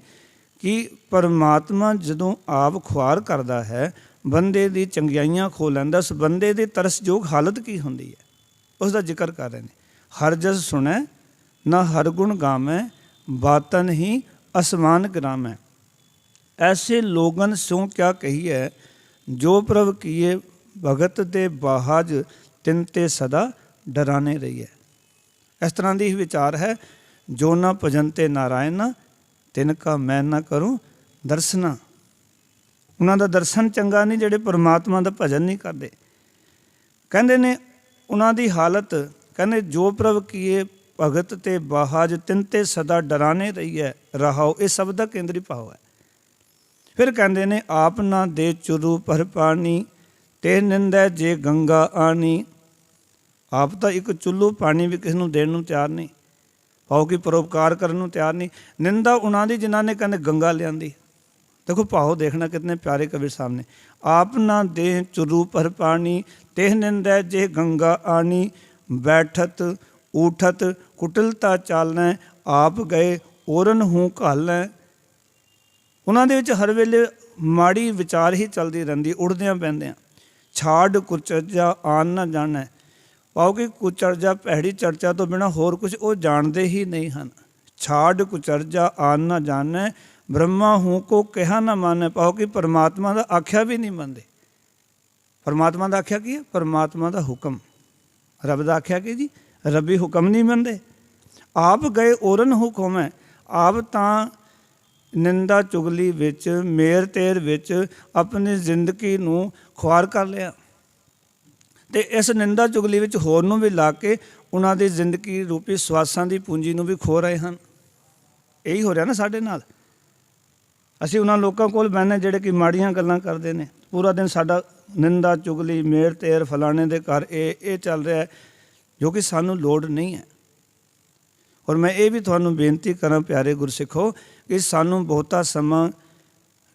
ਕਿ ਪਰਮਾਤਮਾ ਜਦੋਂ ਆਪ ਖੁਆਰ ਕਰਦਾ ਹੈ, ਬੰਦੇ ਦੀ ਚੰਗਿਆਈਆਂ ਖੋ ਲੈਂਦਾ, ਉਸ ਬੰਦੇ ਦੀ ਤਰਸਯੋਗ ਹਾਲਤ ਕੀ ਹੁੰਦੀ ਹੈ ਉਸ ਦਾ ਜ਼ਿਕਰ ਕਰ ਰਹੇ ਨੇ। ਹਰ ਜਸ ਸੁਣੈ ਨਾ ਹਰ ਗੁਣ ਗਾਵੈ, ਬਾਤਨ ਹੀ ਅਸਮਾਨ ਗਰਾਮੈ। ਐਸੇ ਲੋਗਨ ਸੋ ਕਿਆ ਕਹੀਐ, ਜੋ ਪ੍ਰਭ ਕੀਏ ਭਗਤ ਦੇ ਬਾਹਾਜ, ਤਿਨ ਤੇ ਸਦਾ ਡਰਾਨੇ ਰਹੀਐ। ਇਸ ਤਰ੍ਹਾਂ ਦੀ ਹੀ ਵਿਚਾਰ ਹੈ। ਜੋ ਨਾ ਭਜਨ ਤੇ ਨਾਰਾਇਣ, ਤਿਨ ਕਾ ਮੈਂ ਨਾ ਕਰੂੰ ਦਰਸ਼ਨਾ। ਉਹਨਾਂ ਦਾ ਦਰਸ਼ਨ ਚੰਗਾ ਨਹੀਂ ਜਿਹੜੇ ਪਰਮਾਤਮਾ ਦਾ ਭਜਨ ਨਹੀਂ ਕਰਦੇ। ਕਹਿੰਦੇ ਨੇ ਉਹਨਾਂ ਦੀ ਹਾਲਤ, ਕਹਿੰਦੇ ਜੋ ਪ੍ਰਭ ਕੀਏ ਭਗਤ ਤੇ ਬਾਹਾਜ, ਤਿਨ ਤੇ ਸਦਾ ਡਰਾਨੇ ਰਹੀਐ ਰਹਾਓ। ਇਹ ਸ਼ਬਦ ਦਾ ਕੇਂਦਰੀ ਭਾਵ ਹੈ। ਫਿਰ ਕਹਿੰਦੇ ਨੇ ਆਪ ਨਾ ਦੇ ਚੁਰੂ ਪਰ ਪਾਣੀ, ਤੇ ਨਿੰਦੈ ਜੇ ਗੰਗਾ ਆਣੀ। ਆਪ ਤਾਂ ਇੱਕ ਚੁੱਲ੍ਹੂ ਪਾਣੀ ਵੀ ਕਿਸੇ ਨੂੰ ਦੇਣ ਨੂੰ ਤਿਆਰ ਨਹੀਂ, ਭਾਵ ਕਿ ਪਰਉਪਕਾਰ ਕਰਨ ਨੂੰ ਤਿਆਰ ਨਹੀਂ। ਨਿੰਦਾ ਉਹਨਾਂ ਦੀ ਜਿਨ੍ਹਾਂ ਨੇ ਕਹਿੰਦੇ ਗੰਗਾ ਲਿਆਂਦੀ। ਦੇਖੋ ਭਾਵ ਦੇਖਣਾ ਕਿਤਨੇ ਪਿਆਰੇ ਕਬੀਰ ਸਾਹਿਬ ਨੇ। ਆਪ ਨਾ ਦੇ ਚੁਰੂ ਪਰ ਪਾਣੀ, ਤੇ ਨਿੰਦੈ ਜੇ ਗੰਗਾ ਆਣੀ। ਬੈਠਤ ਊਠਤ ਕੁਟਿਲਤਾ ਚਾਲੈ, ਆਪ ਗਏ ਔਰਨ ਹੂੰ ਘਾਲੈ। ਉਹਨਾਂ ਦੇ ਵਿੱਚ ਹਰ ਵੇਲੇ ਮਾੜੀ ਵਿਚਾਰ ਹੀ ਚੱਲਦੀ ਰਹਿੰਦੀ, ਉੜਦਿਆਂ ਪੈਂਦਿਆਂ। ਛਾੜ ਕੁਚਰਜਾ ਆਨ ਨਾ ਜਾਣੈ, ਭਾਵ ਕਿ ਕੁਚਰਜਾ ਭੈੜੀ ਚਰਚਾ ਤੋਂ ਬਿਨਾਂ ਹੋਰ ਕੁਝ ਉਹ ਜਾਣਦੇ ਹੀ ਨਹੀਂ ਹਨ। ਛਾੜ ਕੁਚਰਜਾ ਆਨ ਨਾ ਜਾਣੈ, ਬ੍ਰਹਮਾ ਹੂੰ ਕੋ ਕਿਹਾ ਨਾ ਮਾਨੈ, ਭਾਵ ਕਿ ਪਰਮਾਤਮਾ ਦਾ ਆਖਿਆ ਵੀ ਨਹੀਂ ਮੰਨਦੇ। ਪਰਮਾਤਮਾ ਦਾ ਆਖਿਆ ਕੀ ਹੈ? ਪਰਮਾਤਮਾ ਦਾ ਹੁਕਮ। ਰੱਬ ਦਾ ਆਖਿਆ ਕੀ ਜੀ? ਰੱਬੀ ਹੁਕਮ ਨਹੀਂ ਮੰਨਦੇ। ਆਪ ਗਏ ਔਰਨ ਹੁਕਮ ਹੈ। ਆਪ ਤਾਂ ਨਿੰਦਾ ਚੁਗਲੀ ਵਿੱਚ, ਮੇਰ ਤੇਰ ਵਿੱਚ ਆਪਣੀ ਜ਼ਿੰਦਗੀ ਨੂੰ ਖੁਆਰ ਕਰ ਲਿਆ, ਅਤੇ ਇਸ ਨਿੰਦਾ ਚੁਗਲੀ ਵਿੱਚ ਹੋਰ ਨੂੰ ਵੀ ਲਾ ਕੇ ਉਹਨਾਂ ਦੀ ਜ਼ਿੰਦਗੀ ਰੂਪੀ ਸਵਾਸਾਂ ਦੀ ਪੂੰਜੀ ਨੂੰ ਵੀ ਖੋ ਰਹੇ ਹਨ। ਇਹੀ ਹੋ ਰਿਹਾ ਨਾ ਸਾਡੇ ਨਾਲ। ਅਸੀਂ ਉਹਨਾਂ ਲੋਕਾਂ ਕੋਲ ਬਹਿੰਦੇ ਜਿਹੜੇ ਕਿ ਮਾੜੀਆਂ ਗੱਲਾਂ ਕਰਦੇ ਨੇ, ਪੂਰਾ ਦਿਨ ਸਾਡਾ ਨਿੰਦਾ ਚੁਗਲੀ, ਮੇਰ ਤੇਰ, ਫਲਾਣੇ ਦੇ ਘਰ ਇਹ ਚੱਲ ਰਿਹਾ, ਜੋ ਕਿ ਸਾਨੂੰ ਲੋੜ ਨਹੀਂ ਹੈ। ਔਰ ਮੈਂ ਇਹ ਵੀ ਤੁਹਾਨੂੰ ਬੇਨਤੀ ਕਰਾਂ ਪਿਆਰੇ ਗੁਰਸਿੱਖੋ, ਕਿ ਸਾਨੂੰ ਬਹੁਤਾ ਸਮਾਂ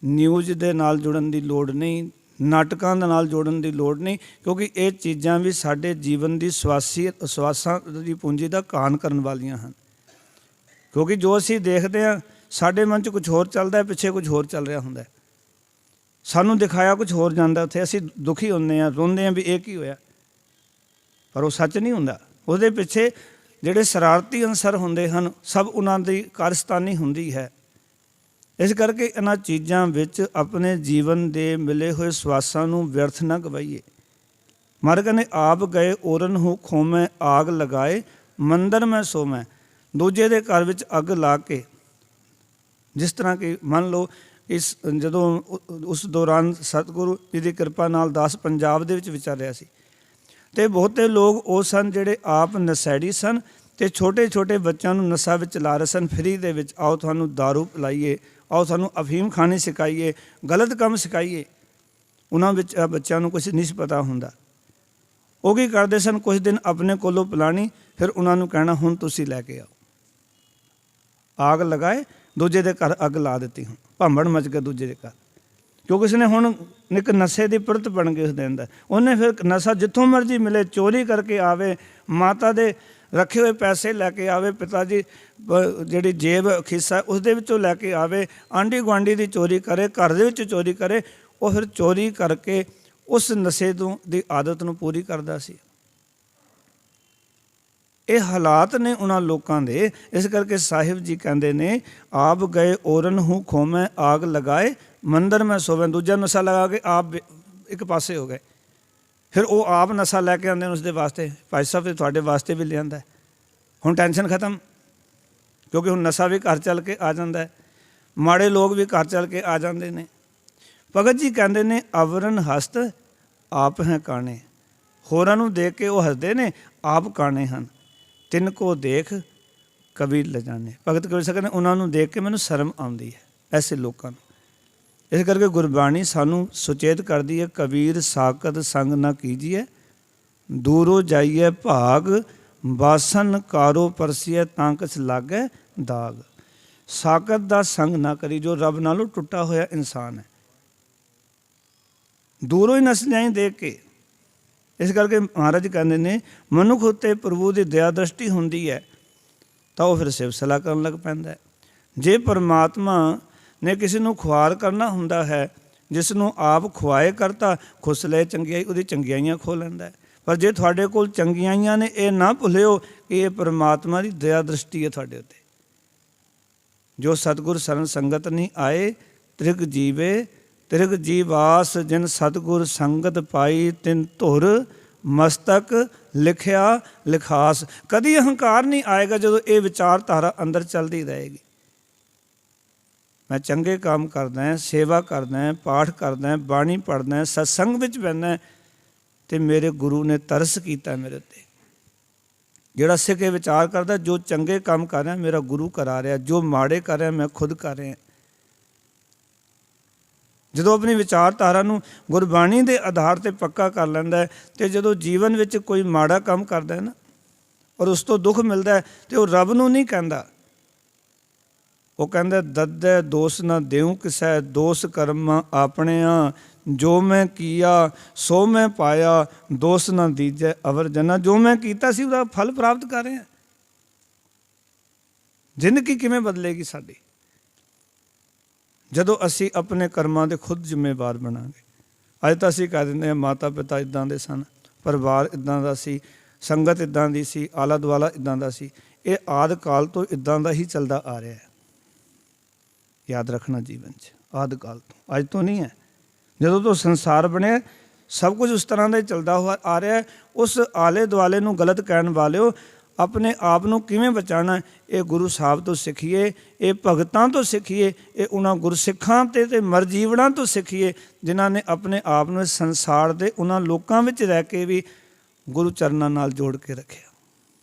ਨਿਊਜ਼ ਦੇ ਨਾਲ ਜੁੜਨ ਦੀ ਲੋੜ ਨਹੀਂ, ਨਾਟਕਾਂ ਦੇ ਨਾਲ ਜੋੜਨ ਦੀ ਲੋੜ ਨਹੀਂ, ਕਿਉਂਕਿ ਇਹ ਚੀਜ਼ਾਂ ਵੀ ਸਾਡੇ ਜੀਵਨ ਦੀ ਸਵਾਸਾਂ ਦੀ ਪੂੰਜੀ ਦਾ ਘਾਣ ਕਰਨ ਵਾਲੀਆਂ ਹਨ। ਕਿਉਂਕਿ ਜੋ ਅਸੀਂ ਦੇਖਦੇ ਹਾਂ ਸਾਡੇ ਮਨ 'ਚ ਕੁਝ ਹੋਰ ਚੱਲਦਾ, ਪਿੱਛੇ ਕੁਝ ਹੋਰ ਚੱਲ ਰਿਹਾ ਹੁੰਦਾ। ਸਾਨੂੰ ਦਿਖਾਇਆ ਕੁਝ ਹੋਰ ਜਾਂਦਾ, ਉੱਥੇ ਅਸੀਂ ਦੁਖੀ ਹੁੰਦੇ ਹਾਂ, ਰੋਂਦੇ ਹਾਂ ਵੀ ਇਹ ਕੀ ਹੋਇਆ, ਪਰ ਉਹ ਸੱਚ ਨਹੀਂ ਹੁੰਦਾ। ਉਹਦੇ ਪਿੱਛੇ ਜਿਹੜੇ ਸ਼ਰਾਰਤੀ ਅਨਸਰ ਹੁੰਦੇ ਹਨ, ਸਭ ਉਹਨਾਂ ਦੀ ਕਾਰਸਤਾਨੀ ਹੁੰਦੀ ਹੈ। ਇਸ ਕਰਕੇ ਇਹਨਾਂ ਚੀਜ਼ਾਂ ਵਿੱਚ ਆਪਣੇ ਜੀਵਨ ਦੇ ਮਿਲੇ ਹੋਏ ਸਵਾਸਾਂ ਨੂੰ ਵਿਅਰਥ ਨਾ ਗਵਾਈਏ। ਮਹਾਰਾਜ ਕਹਿੰਦੇ ਆਪ ਗਏ ਔਰਨ ਹੂੰ ਖੋਮੈ, ਆਗ ਲਗਾਏ ਮੰਦਰ ਮੈਂ ਸੋਮੈ। ਦੂਜੇ ਦੇ ਘਰ ਵਿੱਚ ਅੱਗ ਲਾ ਕੇ, ਜਿਸ ਤਰ੍ਹਾਂ ਕਿ ਮੰਨ ਲਓ ਜਦੋਂ ਉਸ ਦੌਰਾਨ ਸਤਿਗੁਰੂ ਜੀ ਦੀ ਕਿਰਪਾ ਨਾਲ ਦਾਸ ਪੰਜਾਬ ਦੇ ਵਿੱਚ ਵਿਚਰ ਸੀ, ਅਤੇ ਬਹੁਤੇ ਲੋਕ ਉਹ ਸਨ ਜਿਹੜੇ ਆਪ ਨਸ਼ੈੜੀ ਸਨ ਅਤੇ ਛੋਟੇ ਛੋਟੇ ਬੱਚਿਆਂ ਨੂੰ ਨਸ਼ਾ ਵਿੱਚ ਲਾ ਰਹੇ ਸਨ ਫਰੀ ਦੇ ਵਿੱਚ। ਆਓ ਤੁਹਾਨੂੰ ਦਾਰੂ ਪਿਲਾਈਏ, ਆਓ ਸਾਨੂੰ ਅਫੀਮ ਖਾਣੀ ਸਿਖਾਈਏ, ਗਲਤ ਕੰਮ ਸਿਖਾਈਏ। ਉਹਨਾਂ ਵਿੱਚ ਬੱਚਿਆਂ ਨੂੰ ਕੁਛ ਨਹੀਂ ਪਤਾ ਹੁੰਦਾ। ਉਹ ਕੀ ਕਰਦੇ ਸਨ, ਕੁਛ ਦਿਨ ਆਪਣੇ ਕੋਲੋਂ ਪਿਲਾਣੀ, ਫਿਰ ਉਹਨਾਂ ਨੂੰ ਕਹਿਣਾ ਹੁਣ ਤੁਸੀਂ ਲੈ ਕੇ ਆਓ। ਆਗ ਲਗਾਏ, ਦੂਜੇ ਦੇ ਘਰ ਅੱਗ ਲਾ ਦਿੱਤੀ, ਹੁਣ ਭਾਂਬੜ ਮਚ ਕੇ ਦੂਜੇ ਦੇ ਘਰ, ਕਿਉਂਕਿ ਉਸਨੇ ਹੁਣ ਇੱਕ ਨਸ਼ੇ ਦੀ ਪਿਰਤ ਬਣ ਕੇ ਉਸ ਦਿਨ ਦਾ। ਉਹਨੇ ਫਿਰ ਨਸ਼ਾ ਜਿੱਥੋਂ ਮਰਜ਼ੀ ਮਿਲੇ, ਚੋਰੀ ਕਰਕੇ ਆਵੇ, ਮਾਤਾ ਦੇ ਰੱਖੇ ਹੋਏ ਪੈਸੇ ਲੈ ਕੇ ਆਵੇ, ਪਿਤਾ ਜੀ ਜਿਹੜੀ ਜੇਬ ਖਿੱਸਾ ਉਸ ਦੇ ਵਿੱਚੋਂ ਲੈ ਕੇ ਆਵੇ, ਆਂਢੀ ਗੁਆਂਢੀ ਦੀ ਚੋਰੀ ਕਰੇ, ਘਰ ਦੇ ਵਿੱਚ ਚੋਰੀ ਕਰੇ। ਉਹ ਫਿਰ ਚੋਰੀ ਕਰਕੇ ਉਸ ਨਸ਼ੇ ਦੀ ਆਦਤ ਨੂੰ ਪੂਰੀ ਕਰਦਾ ਸੀ। ਇਹ ਹਾਲਾਤ ਨੇ ਉਹਨਾਂ ਲੋਕਾਂ ਦੇ। ਇਸ ਕਰਕੇ ਸਾਹਿਬ ਜੀ ਕਹਿੰਦੇ ਨੇ ਆਪ ਗਏ ਔਰਨ ਹੂੰ ਖੋਮੈ, ਆਗ ਲਗਾਏ ਮੰਦਰ ਮੈਂ ਸੋਵੈ। ਦੂਜਾ ਨਸ਼ਾ ਲਗਾ ਕੇ ਆਪ ਇੱਕ ਪਾਸੇ ਹੋ ਗਏ। ਫਿਰ ਉਹ ਆਪ ਨਸ਼ਾ ਲੈ ਕੇ ਆਉਂਦੇ ਨੇ ਉਸਦੇ ਵਾਸਤੇ, ਭਾਈ ਸਾਹਿਬ ਤੁਹਾਡੇ ਵਾਸਤੇ ਵੀ ਲਿਆਂਦਾ, ਹੁਣ ਟੈਨਸ਼ਨ ਖਤਮ, ਕਿਉਂਕਿ ਹੁਣ ਨਸ਼ਾ ਵੀ ਘਰ ਚੱਲ ਕੇ ਆ ਜਾਂਦਾ, ਮਾੜੇ ਲੋਕ ਵੀ ਘਰ ਚੱਲ ਕੇ ਆ ਜਾਂਦੇ ਨੇ। ਭਗਤ ਜੀ ਕਹਿੰਦੇ ਨੇ ਅਵਰਨ ਹਸਤ ਆਪ ਹੈ ਕਾਣੇ। ਹੋਰਾਂ ਨੂੰ ਦੇਖ ਕੇ ਉਹ ਹੱਸਦੇ ਨੇ, ਆਪ ਕਾਣੇ ਹਨ। ਤਿੰਨ ਕੋ ਦੇਖ ਕਬੀਰ ਲਜਾਣੇ। ਭਗਤ ਕਬੀਰ ਸਾਹਿਬ ਕਹਿੰਦੇ ਉਹਨਾਂ ਨੂੰ ਦੇਖ ਕੇ ਮੈਨੂੰ ਸ਼ਰਮ ਆਉਂਦੀ ਹੈ, ਐਸੇ ਲੋਕਾਂ ਨੂੰ। ਇਸ ਕਰਕੇ ਗੁਰਬਾਣੀ ਸਾਨੂੰ ਸੁਚੇਤ ਕਰਦੀ ਹੈ, ਕਬੀਰ ਸਾਕਤ ਸੰਗ ਨਾ ਕੀਜੀਏ, ਦੂਰੋਂ ਜਾਈਏ ਭਾਗ, ਬਾਸਨ ਕਾਰੋ ਪਰਸੀਏ ਤਾਂ ਕਿਸ ਲਾਗੇ ਦਾਗ। ਸਾਕਤ ਦਾ ਸੰਗ ਨਾ ਕਰੀ, ਜੋ ਰੱਬ ਨਾਲੋਂ ਟੁੱਟਾ ਹੋਇਆ ਇਨਸਾਨ ਹੈ, ਦੂਰੋਂ ਹੀ ਨਸਲਿਆਂ ਦੇਖ ਕੇ। ਇਸ ਕਰਕੇ ਮਹਾਰਾਜ ਕਹਿੰਦੇ ਨੇ ਮਨੁੱਖ ਉੱਤੇ ਪ੍ਰਭੂ ਦੀ ਦਇਆ ਦ੍ਰਿਸ਼ਟੀ ਹੁੰਦੀ ਹੈ ਤਾਂ ਉਹ ਫਿਰ ਸਿਫਤ ਸਲਾਹ ਕਰਨ ਲੱਗ ਪੈਂਦਾ ਹੈ। ਜੇ ਪਰਮਾਤਮਾ ਨੇ ਕਿਸੇ ਨੂੰ ਖੁਆਰ ਕਰਨਾ ਹੁੰਦਾ ਹੈ, ਜਿਸ ਨੂੰ ਆਪ ਖੁਆਏ ਕਰਤਾ ਖੁਸ ਲਏ ਚੰਗਿਆਈ, ਉਹਦੀ ਚੰਗਿਆਈਆਂ ਖੋ ਲੈਂਦਾ ਹੈ। ਪਰ ਜੇ ਤੁਹਾਡੇ ਕੋਲ ਚੰਗਿਆਈਆਂ ਨੇ, ਇਹ ਨਾ ਭੁੱਲਿਓ ਕਿ ਇਹ ਪਰਮਾਤਮਾ ਦੀ ਦਇਆ ਦ੍ਰਿਸ਼ਟੀ ਹੈ ਤੁਹਾਡੇ ਉੱਤੇ। ਜੋ ਸਤਿਗੁਰ ਸਰਨ ਸੰਗਤ ਨਹੀਂ ਆਏ, ਤ੍ਰਿਗ ਜੀਵੇ ਤ੍ਰਿਗ ਜੀਵਾਸ, ਜਿਨ ਸਤਿਗੁਰ ਸੰਗਤ ਪਾਈ, ਤਿਨ ਧੁਰ ਮਸਤਕ ਲਿਖਿਆ ਲਿਖਾਸ। ਕਦੀ ਅਹੰਕਾਰ ਨਹੀਂ ਆਏਗਾ ਜਦੋਂ ਇਹ ਵਿਚਾਰਧਾਰਾ ਅੰਦਰ ਚੱਲਦੀ ਰਹੇਗੀ। ਮੈਂ ਚੰਗੇ ਕੰਮ ਕਰਦਾ, ਸੇਵਾ ਕਰਦਾ, ਪਾਠ ਕਰਦਾ, ਬਾਣੀ ਪੜ੍ਹਦਾ, ਸਤਸੰਗ ਵਿੱਚ ਬਹਿੰਦਾ ਅਤੇ ਮੇਰੇ ਗੁਰੂ ਨੇ ਤਰਸ ਕੀਤਾ ਮੇਰੇ ਉੱਤੇ। ਜਿਹੜਾ ਸਿੱਖ ਇਹ ਵਿਚਾਰ ਕਰਦਾ ਜੋ ਚੰਗੇ ਕੰਮ ਕਰ ਰਿਹਾ ਮੇਰਾ ਗੁਰੂ ਕਰਾ ਰਿਹਾ, ਜੋ ਮਾੜੇ ਕਰ ਰਿਹਾ ਮੈਂ ਖੁਦ ਕਰ ਰਿਹਾ। ਜਦੋਂ ਆਪਣੀ ਵਿਚਾਰਧਾਰਾ ਨੂੰ ਗੁਰਬਾਣੀ ਦੇ ਆਧਾਰ 'ਤੇ ਪੱਕਾ ਕਰ ਲੈਂਦਾ ਹੈ, ਅਤੇ ਜਦੋਂ ਜੀਵਨ ਵਿੱਚ ਕੋਈ ਮਾੜਾ ਕੰਮ ਕਰਦਾ ਹੈ ਨਾ ਔਰ ਉਸ ਤੋਂ ਦੁੱਖ ਮਿਲਦਾ ਹੈ, ਅਤੇ ਉਹ ਰੱਬ ਨੂੰ ਨਹੀਂ ਕਹਿੰਦਾ, ਉਹ ਕਹਿੰਦਾ ਦੱਦੈ ਦੋਸ ਨਾ ਦੇਉ ਕਿਸੈ, ਦੋਸ ਕਰਮਾਂ ਆਪਣਿਆਂ, ਜੋ ਮੈਂ ਕੀਆ ਸੋ ਮੈਂ ਪਾਇਆ, ਦੋਸ ਨਾ ਦੀਜੈ ਅਵਰ ਜਨਾ। ਜੋ ਮੈਂ ਕੀਤਾ ਸੀ ਉਹਦਾ ਫਲ ਪ੍ਰਾਪਤ ਕਰ ਰਿਹਾ। ਜ਼ਿੰਦਗੀ ਕਿਵੇਂ ਬਦਲੇਗੀ ਸਾਡੀ ਜਦੋਂ ਅਸੀਂ ਆਪਣੇ ਕਰਮਾਂ ਦੇ ਖੁਦ ਜ਼ਿੰਮੇਵਾਰ ਬਣਾਂਗੇ। ਅੱਜ ਤਾਂ ਅਸੀਂ ਕਹਿ ਦਿੰਦੇ ਹਾਂ ਮਾਤਾ ਪਿਤਾ ਇੱਦਾਂ ਦੇ ਸਨ, ਪਰਿਵਾਰ ਇੱਦਾਂ ਦਾ ਸੀ, ਸੰਗਤ ਇੱਦਾਂ ਦੀ ਸੀ, ਆਲਾ ਦੁਆਲਾ ਇੱਦਾਂ ਦਾ ਸੀ। ਇਹ ਆਦਿ ਕਾਲ ਤੋਂ ਇੱਦਾਂ ਦਾ ਹੀ ਚੱਲਦਾ ਆ ਰਿਹਾ ਹੈ। ਯਾਦ ਰੱਖਣਾ ਜੀਵਨ 'ਚ ਆਦਿ ਕਾਲ ਤੋਂ, ਅੱਜ ਤੋਂ ਨਹੀਂ ਹੈ। ਜਦੋਂ ਤੋਂ ਸੰਸਾਰ ਬਣਿਆ ਸਭ ਕੁਝ ਉਸ ਤਰ੍ਹਾਂ ਦਾ ਹੀ ਚੱਲਦਾ ਹੋਇਆ ਆ ਰਿਹਾ ਹੈ। ਉਸ ਆਲੇ ਦੁਆਲੇ ਨੂੰ ਗਲਤ ਕਹਿਣ ਵਾਲਿਓ, ਆਪਣੇ ਆਪ ਨੂੰ ਕਿਵੇਂ ਬਚਾਉਣਾ ਇਹ ਗੁਰੂ ਸਾਹਿਬ ਤੋਂ ਸਿੱਖੀਏ, ਇਹ ਭਗਤਾਂ ਤੋਂ ਸਿੱਖੀਏ, ਇਹ ਉਹਨਾਂ ਗੁਰਸਿੱਖਾਂ ਤੇ ਮਰਜੀਵੜਾਂ ਤੋਂ ਸਿੱਖੀਏ ਜਿਨ੍ਹਾਂ ਨੇ ਆਪਣੇ ਆਪ ਨੂੰ ਇਸ ਸੰਸਾਰ ਦੇ ਉਹਨਾਂ ਲੋਕਾਂ ਵਿੱਚ ਰਹਿ ਕੇ ਵੀ ਗੁਰੂ ਚਰਨਾਂ ਨਾਲ ਜੋੜ ਕੇ ਰੱਖਿਆ।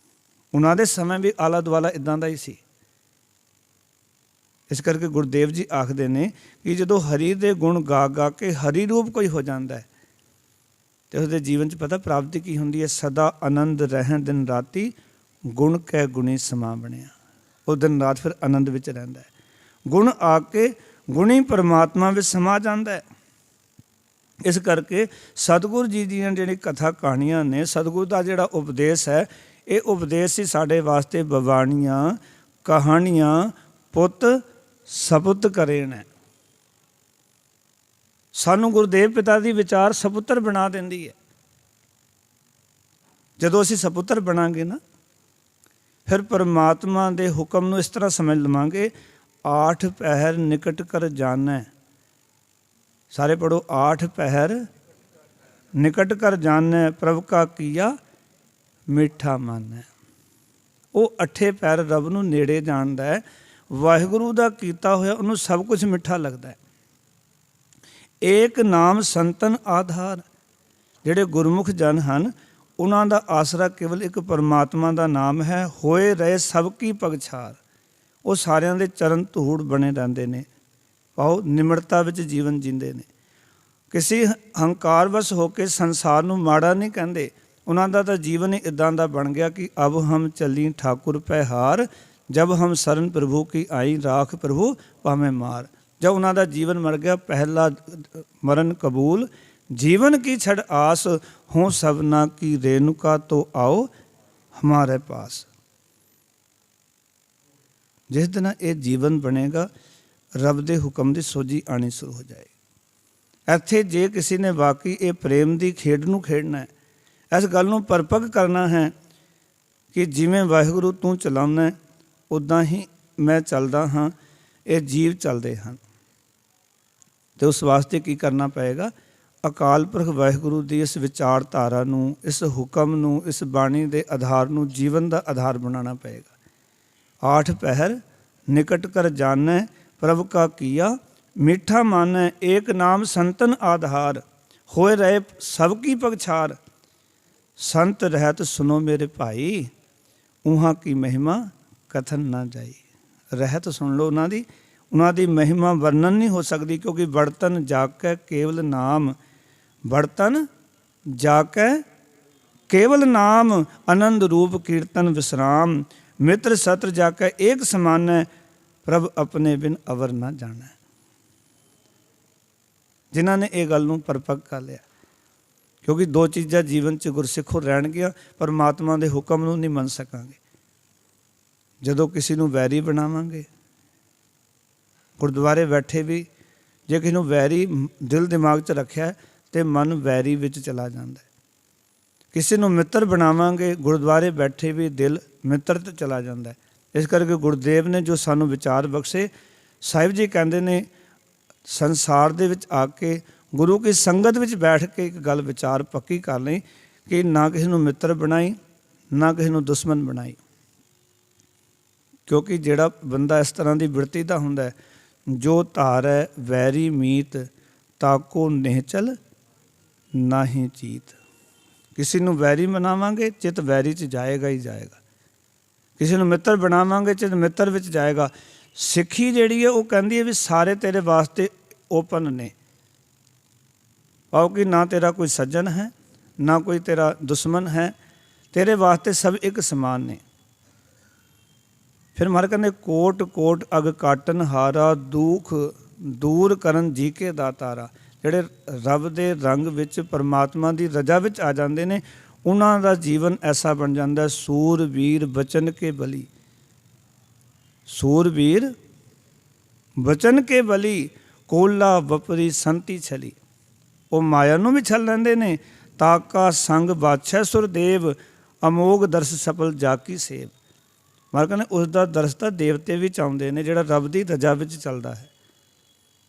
ਉਹਨਾਂ ਦੇ ਸਮੇਂ ਵੀ ਆਲਾ ਦੁਆਲਾ ਇੱਦਾਂ ਦਾ ਹੀ ਸੀ। ਇਸ ਕਰਕੇ ਗੁਰਦੇਵ ਜੀ ਆਖਦੇ ਨੇ ਕਿ ਜਦੋਂ ਹਰੀ ਦੇ ਗੁਣ ਗਾ ਗਾ ਕੇ ਹਰੀ ਰੂਪ ਕੋਈ ਹੋ ਜਾਂਦਾ ਹੈ ਅਤੇ ਉਸਦੇ ਜੀਵਨ 'ਚ ਪਤਾ ਪ੍ਰਾਪਤੀ ਕੀ ਹੁੰਦੀ ਹੈ। ਸਦਾ ਆਨੰਦ ਰਹਿਣ ਦਿਨ ਰਾਤੀ, ਗੁਣ ਕਹਿ ਗੁਣੀ ਸਮਾ ਬਣਿਆ। ਉਹ ਦਿਨ ਰਾਤ ਫਿਰ ਆਨੰਦ ਵਿੱਚ ਰਹਿੰਦਾ ਹੈ। ਗੁਣ ਆ ਕੇ ਗੁਣੀ ਪਰਮਾਤਮਾ ਵਿੱਚ ਸਮਾ ਜਾਂਦਾ ਹੈ। ਇਸ ਕਰਕੇ ਸਤਿਗੁਰੂ ਜੀ ਦੀਆਂ ਜਿਹੜੀ ਕਥਾ ਕਹਾਣੀਆਂ ਨੇ, ਸਤਿਗੁਰੂ ਦਾ ਜਿਹੜਾ ਉਪਦੇਸ਼ ਹੈ, ਇਹ ਉਪਦੇਸ਼ ਹੀ ਸਾਡੇ ਵਾਸਤੇ ਬਵਾਣੀਆਂ ਕਹਾਣੀਆਂ ਪੁੱਤ ਸਪੁੱਤ ਕਰੇਣ ਹੈ। ਸਾਨੂੰ ਗੁਰਦੇਵ ਪਿਤਾ ਦੀ ਵਿਚਾਰ ਸਪੁੱਤਰ ਬਣਾ ਦਿੰਦੀ ਹੈ। ਜਦੋਂ ਅਸੀਂ ਸਪੁੱਤਰ ਬਣਾਂਗੇ ਨਾ, ਫਿਰ ਪਰਮਾਤਮਾ ਦੇ ਹੁਕਮ ਨੂੰ ਇਸ ਤਰ੍ਹਾਂ ਸਮਝ ਲਵਾਂਗੇ। ਆਠ ਪਹਿਰ ਨਿਕਟ ਕਰ ਜਾਣੈ, ਸਾਰੇ ਪੜ੍ਹੋ, ਆਠ ਪਹਿਰ ਨਿਕਟ ਕਰ ਜਾਣੈ, ਪ੍ਰਭ ਕਾ ਕੀਆ ਮਿੱਠਾ ਮਾਨੈ। ਉਹ ਅੱਠੇ ਪਹਿਰ ਰੱਬ ਨੂੰ ਨੇੜੇ ਜਾਣਦਾ ਹੈ। ਵਾਹਿਗੁਰੂ ਦਾ ਕੀਤਾ ਹੋਇਆ ਉਹਨੂੰ ਸਭ ਕੁਝ ਮਿੱਠਾ ਲੱਗਦਾ ਹੈ। ਏਕ ਨਾਮ ਸੰਤਨ ਆਧਾਰ, ਜਿਹੜੇ ਗੁਰਮੁਖ ਜਨ ਹਨ ਉਹਨਾਂ ਦਾ ਆਸਰਾ ਕੇਵਲ ਇੱਕ ਪਰਮਾਤਮਾ ਦਾ ਨਾਮ ਹੈ। ਹੋਏ ਰਹੇ ਸਭ ਕੀ ਪਗਛਾਰ, ਉਹ ਸਾਰਿਆਂ ਦੇ ਚਰਨ ਧੂੜ ਬਣੇ ਰਹਿੰਦੇ ਨੇ। ਪਾਓ ਨਿਮਰਤਾ ਵਿੱਚ ਜੀਵਨ ਜੀਂਦੇ ਨੇ। ਕਿਸੇ ਹੰਕਾਰਵਸ ਹੋ ਕੇ ਸੰਸਾਰ ਨੂੰ ਮਾੜਾ ਨਹੀਂ ਕਹਿੰਦੇ। ਉਹਨਾਂ ਦਾ ਤਾਂ ਜੀਵਨ ਹੀ ਇੱਦਾਂ ਦਾ ਬਣ ਗਿਆ ਕਿ ਅਬ ਹਮ ਚੱਲੀ ਠਾਕੁਰ ਪੈ ਹਾਰ, ਜਬ ਹਮ ਸਰਨ ਪ੍ਰਭੂ ਕੀ ਆਈ, ਰਾਖ ਪ੍ਰਭੂ ਭਾਵੇਂ ਮਾਰ। ਜਦ ਉਹਨਾਂ ਦਾ ਜੀਵਨ ਮਰ ਗਿਆ, ਪਹਿਲਾ ਮਰਨ ਕਬੂਲ, ਜੀਵਨ ਕੀ ਛੜ ਆਸ, ਹੋਂ ਸਭਨਾ ਕੀ ਰੇਣੁਕਾ ਤੋਂ ਆਓ ਹਮਾਰੇ ਪਾਸ। ਜਿਸ ਦਿਨ ਇਹ ਜੀਵਨ ਬਣੇਗਾ, ਰੱਬ ਦੇ ਹੁਕਮ ਦੀ ਸੋਝੀ ਆਉਣੀ ਸ਼ੁਰੂ ਹੋ ਜਾਏਗੀ। ਇੱਥੇ ਜੇ ਕਿਸੇ ਨੇ ਵਾਕਈ ਇਹ ਪ੍ਰੇਮ ਦੀ ਖੇਡ ਨੂੰ ਖੇਡਣਾ ਹੈ, ਇਸ ਗੱਲ ਨੂੰ ਪਰਪੱਕ ਕਰਨਾ ਹੈ ਕਿ ਜਿਵੇਂ ਵਾਹਿਗੁਰੂ ਤੂੰ ਚਲਾਉਣਾ ਉੱਦਾਂ ਹੀ ਮੈਂ ਚੱਲਦਾ ਹਾਂ, ਇਹ ਜੀਵ ਚੱਲਦੇ ਹਨ। ਅਤੇ ਉਸ ਵਾਸਤੇ ਕੀ ਕਰਨਾ ਪਏਗਾ? ਅਕਾਲ ਪੁਰਖ ਵਾਹਿਗੁਰੂ ਦੀ ਇਸ ਵਿਚਾਰਧਾਰਾ ਨੂੰ, ਇਸ ਹੁਕਮ ਨੂੰ, ਇਸ ਬਾਣੀ ਦੇ ਆਧਾਰ ਨੂੰ ਜੀਵਨ ਦਾ ਆਧਾਰ ਬਣਾਉਣਾ ਪਏਗਾ। ਆਠ ਪਹਿਰ ਨਿਕਟ ਕਰ ਜਾਣੈ, ਪ੍ਰਭ ਕਾ ਕੀਆ ਮਿੱਠਾ ਮਾਨੈ, ਏਕ ਨਾਮ ਸੰਤਨ ਆਧਾਰ, ਹੋਏ ਰਹੇ ਸਭ ਕੀ ਪਗਛਾਰ। ਸੰਤ ਰਹਿਤ ਸੁਨੋ ਮੇਰੇ ਭਾਈ, ਉਹਾਂ ਕੀ ਮਹਿਮਾ ਕਥਨ ਨਾ ਜਾਈ। ਰਹਿਤ ਸੁਣ ਲਓ ਉਹਨਾਂ ਦੀ, ਉਹਨਾਂ ਦੀ ਮਹਿਮਾ ਵਰਣਨ ਨਹੀਂ ਹੋ ਸਕਦੀ, ਕਿਉਂਕਿ ਬੜਤਨ ਜਾਕੈ ਕੇਵਲ ਨਾਮ, ਬੜਤਨ ਜਾਕੈ ਕੇਵਲ ਨਾਮ, ਆਨੰਦ ਰੂਪ ਕੀਰਤਨ ਵਿਸਰਾਮ, ਮਿੱਤਰ ਸਤਰ ਜਾਕੈ ਏਕ ਸਮਾਨੈ, ਪ੍ਰਭ ਆਪਣੇ ਬਿਨ ਅਵਰ ਨਾ ਜਾਣੈ। ਜਿਨ੍ਹਾਂ ਨੇ ਇਹ ਗੱਲ ਨੂੰ ਪਰਪੱਕ ਕਰ ਲਿਆ, ਕਿਉਂਕਿ ਦੋ ਚੀਜ਼ਾਂ ਜੀਵਨ 'ਚ ਗੁਰਸਿੱਖੋ ਰਹਿਣਗੀਆਂ, ਪਰਮਾਤਮਾ ਦੇ ਹੁਕਮ ਨੂੰ ਨਹੀਂ ਮੰਨ ਸਕਾਂਗੇ। ਜਦੋਂ ਕਿਸੇ ਨੂੰ ਵੈਰੀ ਬਣਾਵਾਂਗੇ, ਗੁਰਦੁਆਰੇ ਬੈਠੇ ਵੀ ਜੇ ਕਿਸੇ ਨੂੰ ਵੈਰੀ ਦਿਲ ਦਿਮਾਗ 'ਚ ਰੱਖਿਆ ਤੇ ਮਨ ਵੈਰੀ ਵਿੱਚ ਚਲਾ ਜਾਂਦਾ। ਕਿਸੇ ਨੂੰ ਮਿੱਤਰ ਬਣਾਵਾਂਗੇ, ਗੁਰਦੁਆਰੇ ਬੈਠੇ ਵੀ ਦਿਲ ਮਿੱਤਰ 'ਤੇ ਚਲਾ ਜਾਂਦਾ। ਇਸ ਕਰਕੇ ਗੁਰਦੇਵ ਨੇ ਜੋ ਸਾਨੂੰ ਵਿਚਾਰ ਬਖਸ਼ੇ, ਸਾਹਿਬ ਜੀ ਕਹਿੰਦੇ ਨੇ ਸੰਸਾਰ ਦੇ ਵਿੱਚ ਆ ਕੇ ਗੁਰੂ ਕੀ ਸੰਗਤ ਵਿੱਚ ਬੈਠ ਕੇ ਇੱਕ ਗੱਲ ਵਿਚਾਰ ਪੱਕੀ ਕਰ ਲਈ ਕਿ ਨਾ ਕਿਸੇ ਨੂੰ ਮਿੱਤਰ ਬਣਾਈ, ਨਾ ਕਿਸੇ ਨੂੰ ਦੁਸ਼ਮਣ ਬਣਾਈ। ਕਿਉਂਕਿ ਜਿਹੜਾ ਬੰਦਾ ਇਸ ਤਰ੍ਹਾਂ ਦੀ ਬਿਰਤੀ ਦਾ ਹੁੰਦਾ, ਜੋ ਧਾਰੈ ਵੈਰੀ ਮੀਤ, ਤਾਕੋ ਨਿਹਚਲ ਨਾਹੀ ਚੀਤ। ਕਿਸੇ ਨੂੰ ਵੈਰੀ ਬਣਾਵਾਂਗੇ, ਚਿੱਤ ਵੈਰੀ 'ਚ ਜਾਏਗਾ ਹੀ ਜਾਏਗਾ। ਕਿਸੇ ਨੂੰ ਮਿੱਤਰ ਬਣਾਵਾਂਗੇ, ਚਿੱਤ ਮਿੱਤਰ ਵਿੱਚ ਜਾਏਗਾ। ਸਿੱਖੀ ਜਿਹੜੀ ਹੈ ਉਹ ਕਹਿੰਦੀ ਹੈ ਵੀ ਸਾਰੇ ਤੇਰੇ ਵਾਸਤੇ ਓਪਨ ਨੇ, ਕਿਉਂਕਿ ਨਾ ਤੇਰਾ ਕੋਈ ਸੱਜਣ ਹੈ, ਨਾ ਕੋਈ ਤੇਰਾ ਦੁਸ਼ਮਣ ਹੈ, ਤੇਰੇ ਵਾਸਤੇ ਸਭ ਇੱਕ ਸਮਾਨ ਨੇ। ਫਿਰ ਮਹਾਰਾਜ ਕਹਿੰਦੇ ਕੋਟ ਕੋਟ ਅਗ ਕਾਟਨ ਹਾਰਾ, ਦੁੱਖ ਦੂਰ ਕਰਨ ਜੀ ਕੇ ਦਾਤਾਰਾ। ਜਿਹੜੇ ਰੱਬ ਦੇ ਰੰਗ ਵਿੱਚ, ਪਰਮਾਤਮਾ ਦੀ ਰਜਾ ਵਿੱਚ ਆ ਜਾਂਦੇ ਨੇ, ਉਹਨਾਂ ਦਾ ਜੀਵਨ ਐਸਾ ਬਣ ਜਾਂਦਾ, ਸੂਰਬੀਰ ਬਚਨ ਕੇ ਬਲੀ, ਸੂਰਬੀਰ ਬਚਨ ਕੇ ਬਲੀ, ਕੋਲਾ ਵਪਰੀ ਸੰਤੀ ਛਲੀ। ਉਹ ਮਾਇਆ ਨੂੰ ਵੀ ਛਲ ਲੈਂਦੇ ਨੇ। ਤਾਕਾ ਸੰਗ ਬਾਛੈ ਸੁਰਦੇਵ, ਅਮੋਗ ਦਰਸ ਸਫਲ ਜਾਕੀ ਸੇਵ। ਮਹਾਰਾਜ ਕਹਿੰਦੇ ਉਸ ਦਾ ਦਰਸ ਤਾਂ ਦੇਵਤੇ ਵੀ ਚਾਹੁੰਦੇ ਨੇ, ਜਿਹੜਾ ਰੱਬ ਦੀ ਰਜਾ ਵਿੱਚ ਚੱਲਦਾ ਹੈ।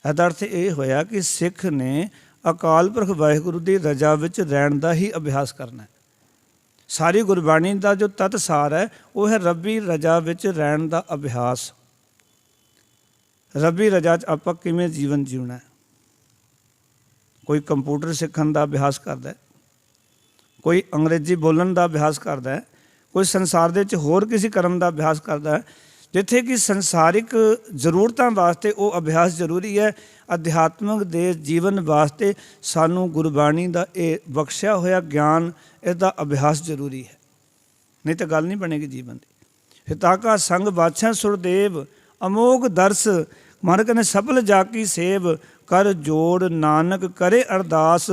ਇਹਦਾ ਅਰਥ ਇਹ ਹੋਇਆ ਕਿ ਸਿੱਖ ਨੇ ਅਕਾਲ ਪੁਰਖ ਵਾਹਿਗੁਰੂ ਦੀ ਰਜਾ ਵਿੱਚ ਰਹਿਣ ਦਾ ਹੀ ਅਭਿਆਸ ਕਰਨਾ। ਸਾਰੀ ਗੁਰਬਾਣੀ ਦਾ ਜੋ ਤੱਤ ਸਾਰ ਹੈ ਉਹ ਹੈ ਰੱਬੀ ਰਜਾ ਵਿੱਚ ਰਹਿਣ ਦਾ ਅਭਿਆਸ। ਰੱਬੀ ਰਜਾ 'ਚ ਆਪਾਂ ਕਿਵੇਂ ਜੀਵਨ ਜਿਉਣਾ। ਕੋਈ ਕੰਪਿਊਟਰ ਸਿੱਖਣ ਦਾ ਅਭਿਆਸ ਕਰਦਾ, ਕੋਈ ਅੰਗਰੇਜ਼ੀ ਬੋਲਣ ਦਾ ਅਭਿਆਸ ਕਰਦਾ, ਕੋਈ ਸੰਸਾਰ ਦੇ ਵਿੱਚ ਹੋਰ ਕਿਸੇ ਕਰਮ ਦਾ ਅਭਿਆਸ ਕਰਦਾ। ਜਿੱਥੇ ਕਿ ਸੰਸਾਰਿਕ ਜ਼ਰੂਰਤਾਂ ਵਾਸਤੇ ਉਹ ਅਭਿਆਸ ਜ਼ਰੂਰੀ ਹੈ, ਅਧਿਆਤਮਿਕ ਦੇ ਜੀਵਨ ਵਾਸਤੇ ਸਾਨੂੰ ਗੁਰਬਾਣੀ ਦਾ ਇਹ ਬਖਸ਼ਿਆ ਹੋਇਆ ਗਿਆਨ, ਇਹਦਾ ਅਭਿਆਸ ਜ਼ਰੂਰੀ ਹੈ। ਨਹੀਂ ਤਾਂ ਗੱਲ ਨਹੀਂ ਬਣੇਗੀ ਜੀਵਨ ਦੀ। ਹਿਤਾਕਾ ਸੰਗ ਬਾਛੈ ਸੁਰਦੇਵ, ਅਮੋਗ ਦਰਸ। ਮਹਾਰਾਜ ਕਹਿੰਦੇ ਸਫਲ ਜਾਕੀ ਸੇਵ, ਕਰ ਜੋੜ ਨਾਨਕ ਕਰੇ ਅਰਦਾਸ,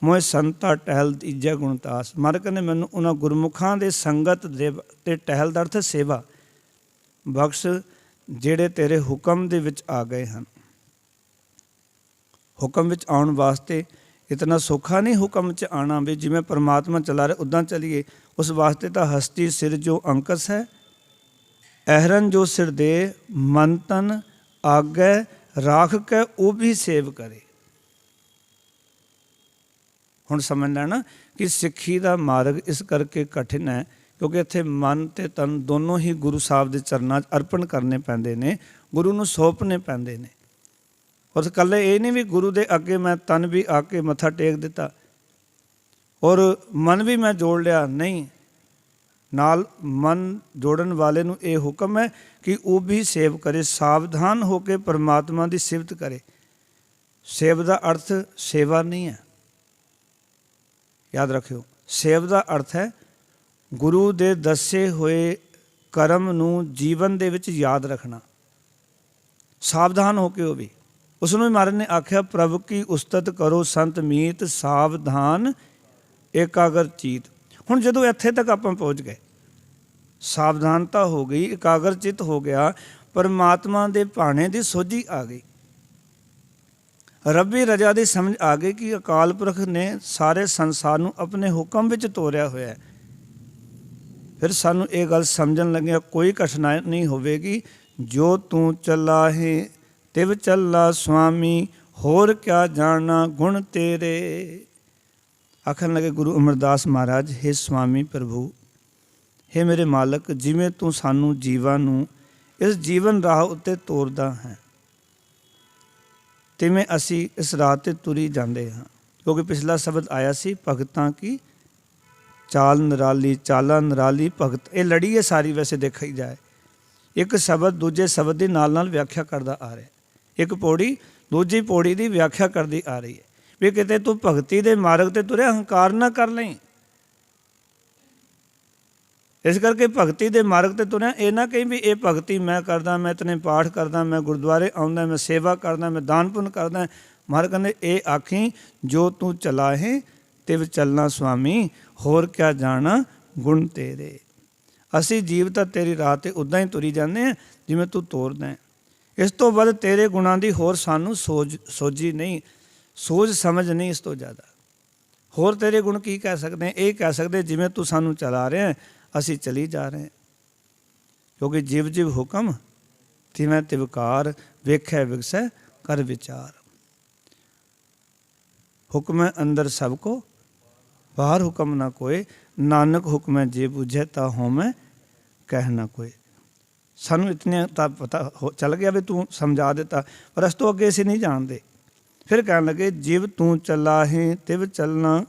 ਮੋਏ ਸੰਤਾ ਟਹਿਲ ਤੀਜੈ ਗੁਣਤਾਸ। ਮਹਾਰਾਜ ਕਹਿੰਦੇ ਮੈਨੂੰ ਉਹਨਾਂ ਗੁਰਮੁਖਾਂ ਦੇ ਸੰਗਤ ਦੇ ਤੇ ਟਹਿਲ ਦਾ ਅਰਥ ਸੇਵਾ ਬਖਸ਼, ਜਿਹੜੇ ਤੇਰੇ ਹੁਕਮ ਦੇ ਵਿੱਚ ਆ ਗਏ ਹਨ। ਹੁਕਮ ਵਿੱਚ ਆਉਣ ਵਾਸਤੇ ਇਤਨਾ ਸੌਖਾ ਨਹੀਂ ਹੁਕਮ 'ਚ ਆਉਣਾ ਵੀ ਜਿਵੇਂ ਪਰਮਾਤਮਾ ਚਲਾ ਰਿਹਾ ਉੱਦਾਂ ਚੱਲੀਏ। ਉਸ ਵਾਸਤੇ ਤਾਂ ਹਸਤੀ ਸਿਰ ਜੋ ਅੰਕਸ ਹੈ, ਅਹਰਨ ਜੋ ਸਿਰ ਦੇ, ਮਨ ਤਨ ਆਗੈ ਰਾਖ ਕੇ ਉਹ ਵੀ ਸੇਵ ਕਰੇ। ਹੁਣ ਸਮਝ ਲੈਣਾ ਕਿ ਸਿੱਖੀ ਦਾ ਮਾਰਗ ਇਸ ਕਰਕੇ ਕਠਿਨ ਹੈ ਕਿਉਂਕਿ ਇੱਥੇ ਮਨ ਅਤੇ ਤਨ ਦੋਨੋਂ ਹੀ ਗੁਰੂ ਸਾਹਿਬ ਦੇ ਚਰਨਾਂ 'ਚ ਅਰਪਣ ਕਰਨੇ ਪੈਂਦੇ ਨੇ, ਗੁਰੂ ਨੂੰ ਸੌਂਪਣੇ ਪੈਂਦੇ ਨੇ। ਔਰ ਇਕੱਲੇ ਇਹ ਨਹੀਂ ਵੀ ਗੁਰੂ ਦੇ ਅੱਗੇ ਮੈਂ ਤਨ ਵੀ ਆ ਕੇ ਮੱਥਾ ਟੇਕ ਦਿੱਤਾ ਔਰ ਮਨ ਵੀ ਮੈਂ ਜੋੜ ਲਿਆ, ਨਹੀਂ। ਨਾਲ ਮਨ ਜੋੜਨ ਵਾਲੇ ਨੂੰ ਇਹ ਹੁਕਮ ਹੈ ਕਿ ਉਹ ਵੀ ਸੇਵ ਕਰੇ, ਸਾਵਧਾਨ ਹੋ ਕੇ ਪਰਮਾਤਮਾ ਦੀ ਸਿਫਤ ਕਰੇ। ਸੇਵ ਦਾ ਅਰਥ ਸੇਵਾ ਨਹੀਂ ਹੈ, ਯਾਦ ਰੱਖਿਓ। ਸੇਵ ਦਾ ਅਰਥ ਹੈ ਗੁਰੂ ਦੇ ਦੱਸੇ ਹੋਏ ਕਰਮ ਨੂੰ ਜੀਵਨ ਦੇ ਵਿੱਚ ਯਾਦ ਰੱਖਣਾ, ਸਾਵਧਾਨ ਹੋ ਕੇ। ਉਹ ਵੀ ਉਸ ਨੂੰ ਮਹਾਰਾਜ ਨੇ ਆਖਿਆ ਪ੍ਰਭੂ ਕੀ ਉਸਤਤ ਕਰੋ ਸੰਤ ਮੀਤ, ਸਾਵਧਾਨ ਏਕਾਗਰ ਚੀਤ। ਹੁਣ ਜਦੋਂ ਇੱਥੇ ਤੱਕ ਆਪਾਂ ਪਹੁੰਚ ਗਏ, ਸਾਵਧਾਨਤਾ ਹੋ ਗਈ, ਇਕਾਗਰ ਚਿੱਤ ਹੋ ਗਿਆ, ਪਰਮਾਤਮਾ ਦੇ ਭਾਣੇ ਦੀ ਸੋਝੀ ਆ ਗਈ, ਰੱਬੀ ਰਜਾ ਦੀ ਸਮਝ ਆ ਗਈ ਕਿ ਅਕਾਲ ਪੁਰਖ ਨੇ ਸਾਰੇ ਸੰਸਾਰ ਨੂੰ ਆਪਣੇ ਹੁਕਮ ਵਿੱਚ ਤੋਰਿਆ ਹੋਇਆ ਹੈ। ਫਿਰ ਸਾਨੂੰ ਇਹ ਗੱਲ ਸਮਝਣ ਲੱਗਿਆ ਕੋਈ ਕਠਿਨਾਈ ਨਹੀਂ ਹੋਵੇਗੀ। ਜੋ ਤੂੰ ਚੱਲਾ ਹੈ ਤਿਵ ਚੱਲਾ ਸੁਆਮੀ, ਹੋਰ ਕਿਆ ਜਾਣਨਾ ਗੁਣ ਤੇਰੇ। ਆਖਣ ਲੱਗੇ ਗੁਰੂ ਅਮਰਦਾਸ ਮਹਾਰਾਜ, ਹੇ ਸੁਆਮੀ ਪ੍ਰਭੂ, ਹੇ ਮੇਰੇ ਮਾਲਕ, ਜਿਵੇਂ ਤੂੰ ਸਾਨੂੰ ਜੀਵਾਂ ਨੂੰ ਇਸ ਜੀਵਨ ਰਾਹ ਉੱਤੇ ਤੋਰਦਾ ਹੈ, ਤਿਵੇਂ ਅਸੀਂ ਇਸ ਰਾਹ 'ਤੇ ਤੁਰੀ ਜਾਂਦੇ ਹਾਂ। ਕਿਉਂਕਿ ਪਿਛਲਾ ਸ਼ਬਦ ਆਇਆ ਸੀ, ਭਗਤਾਂ ਕੀ ਚਾਲ ਨਿਰਾਲੀ, ਚਾਲਾਂ ਨਿਰਾਲੀ ਭਗਤ। ਇਹ ਲੜੀ ਹੈ ਸਾਰੀ, ਵੈਸੇ ਦੇਖੀ ਜਾਏ ਇੱਕ ਸ਼ਬਦ ਦੂਜੇ ਸ਼ਬਦ ਦੇ ਨਾਲ ਨਾਲ ਵਿਆਖਿਆ ਕਰਦਾ ਆ ਰਿਹਾ। ਇੱਕ ਪੌੜੀ ਦੂਜੀ ਪੌੜੀ ਦੀ ਵਿਆਖਿਆ ਕਰਦੀ ਆ ਰਹੀ ਹੈ ਵੀ ਕਿਤੇ ਤੂੰ ਭਗਤੀ ਦੇ ਮਾਰਗ ਤੇ ਤੁਰਿਆ ਹੰਕਾਰ ਨਾ ਕਰ ਲਈ। ਇਸ ਕਰਕੇ ਭਗਤੀ ਦੇ ਮਾਰਗ ਤੇ ਤੁਰਿਆ ਇਹ ਨਾ ਕਹੀਂ ਵੀ ਇਹ ਭਗਤੀ ਮੈਂ ਕਰਦਾ, ਮੈਂ ਇਤਨੇ ਪਾਠ ਕਰਦਾ, ਮੈਂ ਗੁਰਦੁਆਰੇ ਆਉਂਦਾ, ਮੈਂ ਸੇਵਾ ਕਰਦਾ, ਮੈਂ ਦਾਨ ਪੁੰਨ ਕਰਦਾ। ਮਹਾਰਾਜ ਕਹਿੰਦੇ ਇਹ ਆਖੀ ਜੋ ਤੂੰ ਚਲਾਹੇ ਤਿਵ ਚੱਲਣਾ ਸੁਆਮੀ, ਹੋਰ ਕਿਆ ਜਾਣਾ ਗੁਣ ਤੇਰੇ। ਅਸੀਂ ਜੀਵ ਤਾਂ ਤੇਰੀ ਰਾਹ 'ਤੇ ਉੱਦਾਂ ਹੀ ਤੁਰੀ ਜਾਂਦੇ ਹਾਂ ਜਿਵੇਂ ਤੂੰ ਤੋਰਦਾ ਹੈ। ਇਸ ਤੋਂ ਵੱਧ ਤੇਰੇ ਗੁਣਾਂ ਦੀ ਹੋਰ ਸਾਨੂੰ ਸੋਝੀ ਨਹੀਂ, ਸੋਝ ਸਮਝ ਨਹੀਂ ਇਸ ਤੋਂ ਜ਼ਿਆਦਾ। ਹੋਰ ਤੇਰੇ ਗੁਣ ਕੀ ਕਹਿ ਸਕਦੇ ਹਾਂ? ਇਹ ਕਹਿ ਸਕਦੇ ਜਿਵੇਂ ਤੂੰ ਸਾਨੂੰ ਚਲਾ ਰਿਹਾ ਅਸੀਂ ਚਲੀ ਜਾ ਰਹੇ ਹਾਂ। ਕਿਉਂਕਿ ਜਿਵ ਜਿਵ ਹੁਕਮ ਤਿਵੇਂ ਤਿਵਕਾਰ, ਵੇਖੈ ਵਿਗਸੈ ਕਰ ਵਿਚਾਰ। ਹੁਕਮ ਅੰਦਰ ਸਭ ਕੋ ਬਾਹਰ ਹੁਕਮ ਨਾ ਕੋਏ, ਨਾਨਕ ਹੁਕਮੈ ਜੇ ਬੁਝੈ ਤਾ ਹੋਮੈ ਕਹਿ ਨਾ ਕੋਏ। ਸਾਨੂੰ ਇਤਨੇ ਤਾਂ ਪਤਾ ਚੱਲ ਗਿਆ ਵੀ ਤੂੰ ਸਮਝਾ ਦਿੱਤਾ, ਪਰ ਇਸ ਤੋਂ ਅੱਗੇ ਅਸੀਂ ਨਹੀਂ ਜਾਣਦੇ। ਫਿਰ ਕਹਿਣ ਲੱਗੇ ਜਿਵ ਤੂੰ ਚਲਾਹੇ ਤਿਵ ਚੱਲਣਾ,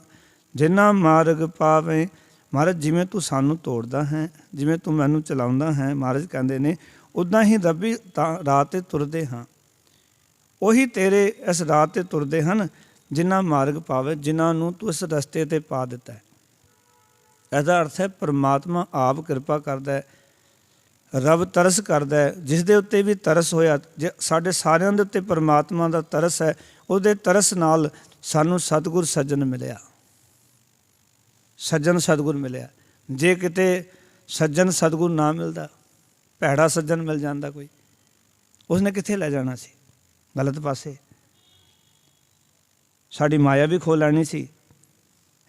ਜਿੰਨਾ ਮਾਰਗ ਪਾਵੇਂ। ਮਹਾਰਾਜ ਜਿਵੇਂ ਤੂੰ ਸਾਨੂੰ ਤੋੜਦਾ ਹੈ, ਜਿਵੇਂ ਤੂੰ ਮੈਨੂੰ ਚਲਾਉਂਦਾ ਹੈ, ਮਹਾਰਾਜ ਕਹਿੰਦੇ ਨੇ ਉੱਦਾਂ ਹੀ ਰੱਬੀ ਤਾਂ ਰਾਹ 'ਤੇ ਤੁਰਦੇ ਹਾਂ। ਉਹੀ ਤੇਰੇ ਇਸ ਰਾਹ 'ਤੇ ਤੁਰਦੇ ਹਨ ਜਿੰਨਾ ਮਾਰਗ ਪਾਵੇ, ਜਿਨ੍ਹਾਂ ਨੂੰ ਤੂੰ ਇਸ ਰਸਤੇ 'ਤੇ ਪਾ ਦਿੱਤਾ ਹੈ। ਇਹਦਾ ਅਰਥ ਹੈ ਪਰਮਾਤਮਾ ਆਪ ਕਿਰਪਾ ਕਰਦਾ ਹੈ, ਰੱਬ ਤਰਸ ਕਰਦਾ ਹੈ। ਜਿਸ ਦੇ ਉੱਤੇ ਵੀ ਤਰਸ ਹੋਇਆ, ਜੇ ਸਾਡੇ ਸਾਰਿਆਂ ਦੇ ਉੱਤੇ ਪਰਮਾਤਮਾ ਦਾ ਤਰਸ ਹੈ, ਉਹਦੇ ਤਰਸ ਨਾਲ ਸਾਨੂੰ ਸਤਿਗੁਰ ਸੱਜਣ ਮਿਲਿਆ, ਸੱਜਣ ਸਤਿਗੁਰ ਮਿਲਿਆ। ਜੇ ਕਿਤੇ ਸੱਜਣ ਸਤਿਗੁਰ ਨਾ ਮਿਲਦਾ, ਭੈੜਾ ਸੱਜਣ ਮਿਲ ਜਾਂਦਾ ਕੋਈ, ਉਸਨੇ ਕਿੱਥੇ ਲੈ ਜਾਣਾ ਸੀ? ਗਲਤ ਪਾਸੇ। ਸਾਡੀ ਮਾਇਆ ਵੀ ਖੋਹ ਲੈਣੀ ਸੀ,